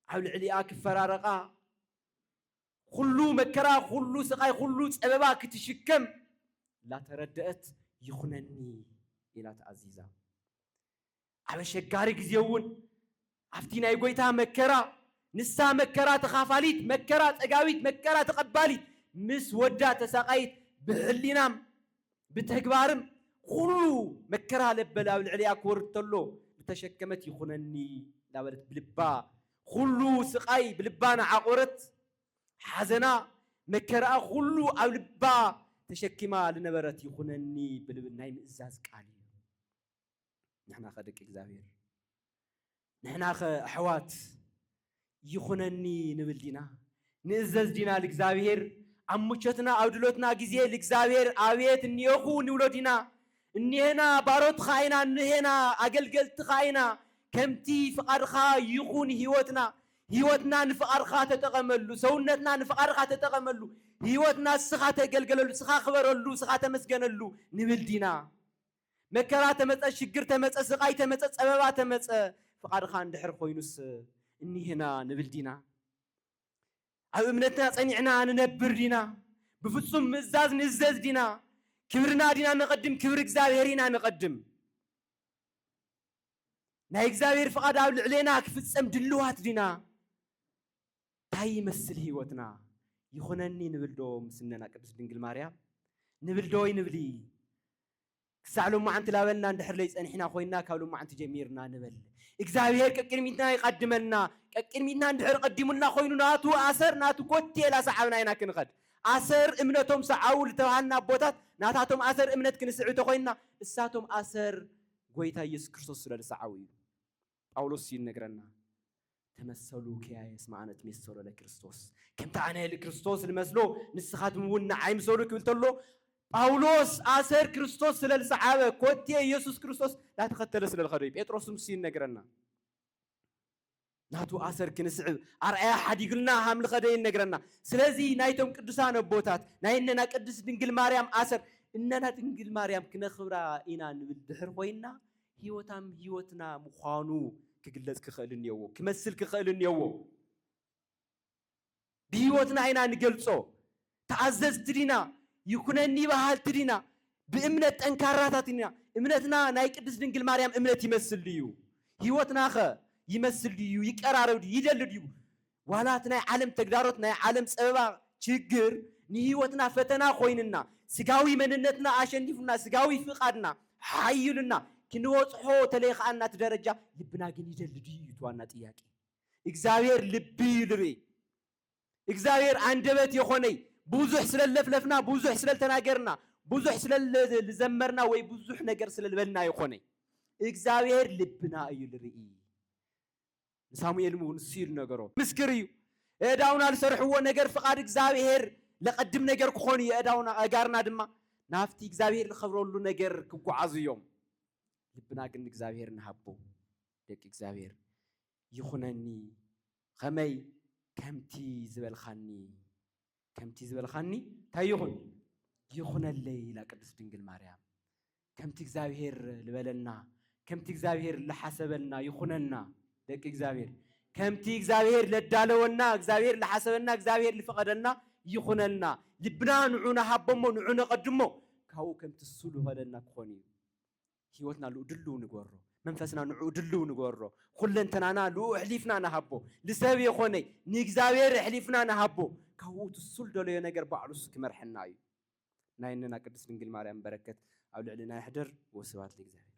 ኣብ ልዕሊኣ ክፈራረቓ ኩሉ መከራ ኩሉ ስቃይ ኩሉ ፀበባ ክትሽከም ላተረድአት ይኹነኒ ኢላ ተኣዚዛ ኣብ ኣሸጋሪ ግዜ እውን ኣብቲ ናይ ጎይታ መከራ ንሳ መከራ ተኻፋሊት መከራ ፀጋቢት መከራ ተቐባሊት ምስ ወዳ ተሳቃይት ብህሊናም ብተግባርም ኩሉ መከራ ለበል ኣብ ልዕሊኣ ክወርድ ተሎ ዝተሸከመት ይኹነኒ ላበለት ብልባ ኩሉ ስቃይ ብልባ ንዓቆረት ሓዘና መከራ ኩሉ ኣብ ልባ ተሸኪማ ልነበረት ይኹነኒ ብልብል ናይ ምእዛዝ ቃል እዩ ንሕና ኸ ደቂ እግዚአብሔር ንሕና ኸ ኣሕዋት ይኹነኒ ንብል ዲና ንእዘዝ ዲና ልእግዚአብሔር ኣብ ሙቸትና ኣብ ድሎትና ግዜ ልእግዚአብሔር ኣብየት እኒአኹ ንብሎ ዲና إنينا باروت خاينا إنينا أجلجلت خاينا كمتي فقرخا يخون هيوتنا نفقرخا تتقملو سونتنا نفقرخا تتقملو هيوتنا سخا تجلجلو سخا خبرلو سخا تمسجنلو نبلدينا مكرا تمص شجر تمص سقاي تمص صبابا تمص فقرخا اندحر خوينوس إنينا نبلدينا أو إمنتنا صنعنا ننبر دينا بفصم مزاز نزز دينا كبرنا دينا نقدم كبر إغزابيرنا نقدم ناي إغزابير فقاد أول علينا كفصم دلوات دينا تاي يمثل هيوتنا يخونني نبلدو مسننا قدس دنجل ماريا نبلدو ينبلي كسالو ما انت لابلنا ندحر لي صنحنا خوينا كابلو ما انت جميرنا نبل إغزابير كقرميتنا يقدمنا كقرميتنا ندحر قدمنا خوينو ناتو أسر ناتو كوتي لا صعبنا هنا كنقد أسر إمنتهم سعول توهنا بوتات ناتاتهم أسر إمنت كنسعو تخوينا الساتهم أسر قويتا يسوع كريستوس للسعوي باولوس ينقرنا تمثلوا كياس معنا تمثلوا لكريستوس كم تعنا لكريستوس المسلو نسخات مونا عيم سولو كبلتلو باولوس أسر كريستوس للسعوي كوتي يسوع كريستوس لا تختلس للخريب بطرس مسين نقرنا ناتو أسر كنسعب أرأي أحد يقولنا هم الخدين نقرنا سلازي نايتهم قدسان بوتات نايننا قدس دنجل مريم أسر إننا دنجل مريم كنا خبرا إنا نبدحر وينا هيوتنا مخانو كجلس كخالن يوو كمثل كخالن يوو بهيوتنا إنا نجلسو تعزز ترينا يكونني بحال ترينا بإمنة أنكاراتنا إمنتنا ناي قدس دنجل مريم إمنة يمثل ليو هيوتنا خا يمثل ديو يقرارو دي يدل ديو والاتنا عالم تقدارتنا عالم صبا ችግር ንህይወትና ፈተና ኮይንና ስጋዊ መንነትና አሸንፍና ስጋዊ ፍቃድና ኃይልና ክንወጽሖ ተለይኻና ተደረጃ ልብና ግን ይደል ድዩ ተዋና ጥያቄ እግዚአብሔር ልብ ይልሪ እግዚአብሔር አንደበት የሆነይ ብዙሕ ስለለፍለፍና ብዙሕ ስለተናገርና ብዙሕ ስለዘመርና ወይ ብዙሕ ነገር ስለልበልና የሆነይ እግዚአብሔር ልብና ይልሪ ሳሙኤል ሙን ሲል ነገሮ ምስክርዩ እዳውና ለሰርሕዎ ነገር ፍቃድ እግዚአብሔር ለቀድም ነገር ክኾን የእዳውና አጋርና ድማ ናፍቲ እግዚአብሔር ለኸብረሉ ነገር ክጓዓዝዮም ልብና ግን እግዚአብሔር ንሃቦ ደቂ እግዚአብሔር ይኹነኒ ከመይ ከምቲ ዝበልኻኒ ታይኹን ይኹነለይ ኢላ ቅድስት ድንግል ማርያም ከምቲ እግዚአብሔር ልበለና ከምቲ እግዚአብሔር ለሐሰበልና ይኹነና ደቂ እግዚአብሔር ከምቲ እግዚአብሔር ለዳለወና እግዚአብሔር ለሐሰበና እግዚአብሔር ለፈቀደና ይኹነልና ልብና ንዑና ሃቦሞ ንዑና ቀድሞ ካው ከምቲ ሱሉ ሆለና ክኾን ህይወትና ልኡድሉ ንጎሮ መንፈስና ንዑ ድሉ ንጎሮ ኩለንተናና ልኡ ሕሊፍና ናሃቦ ለሰብ የኾነ ንእግዚአብሔር ሕሊፍና ናሃቦ ካው ትሱል ደለዮ ነገር ባዕሉስ ክመርሐና እዩ ናይነና ቅድስት ድንግል ማርያም በረከት ኣብ ልዕልና ይሕድር ወስብሐት ለእግዚአብሔር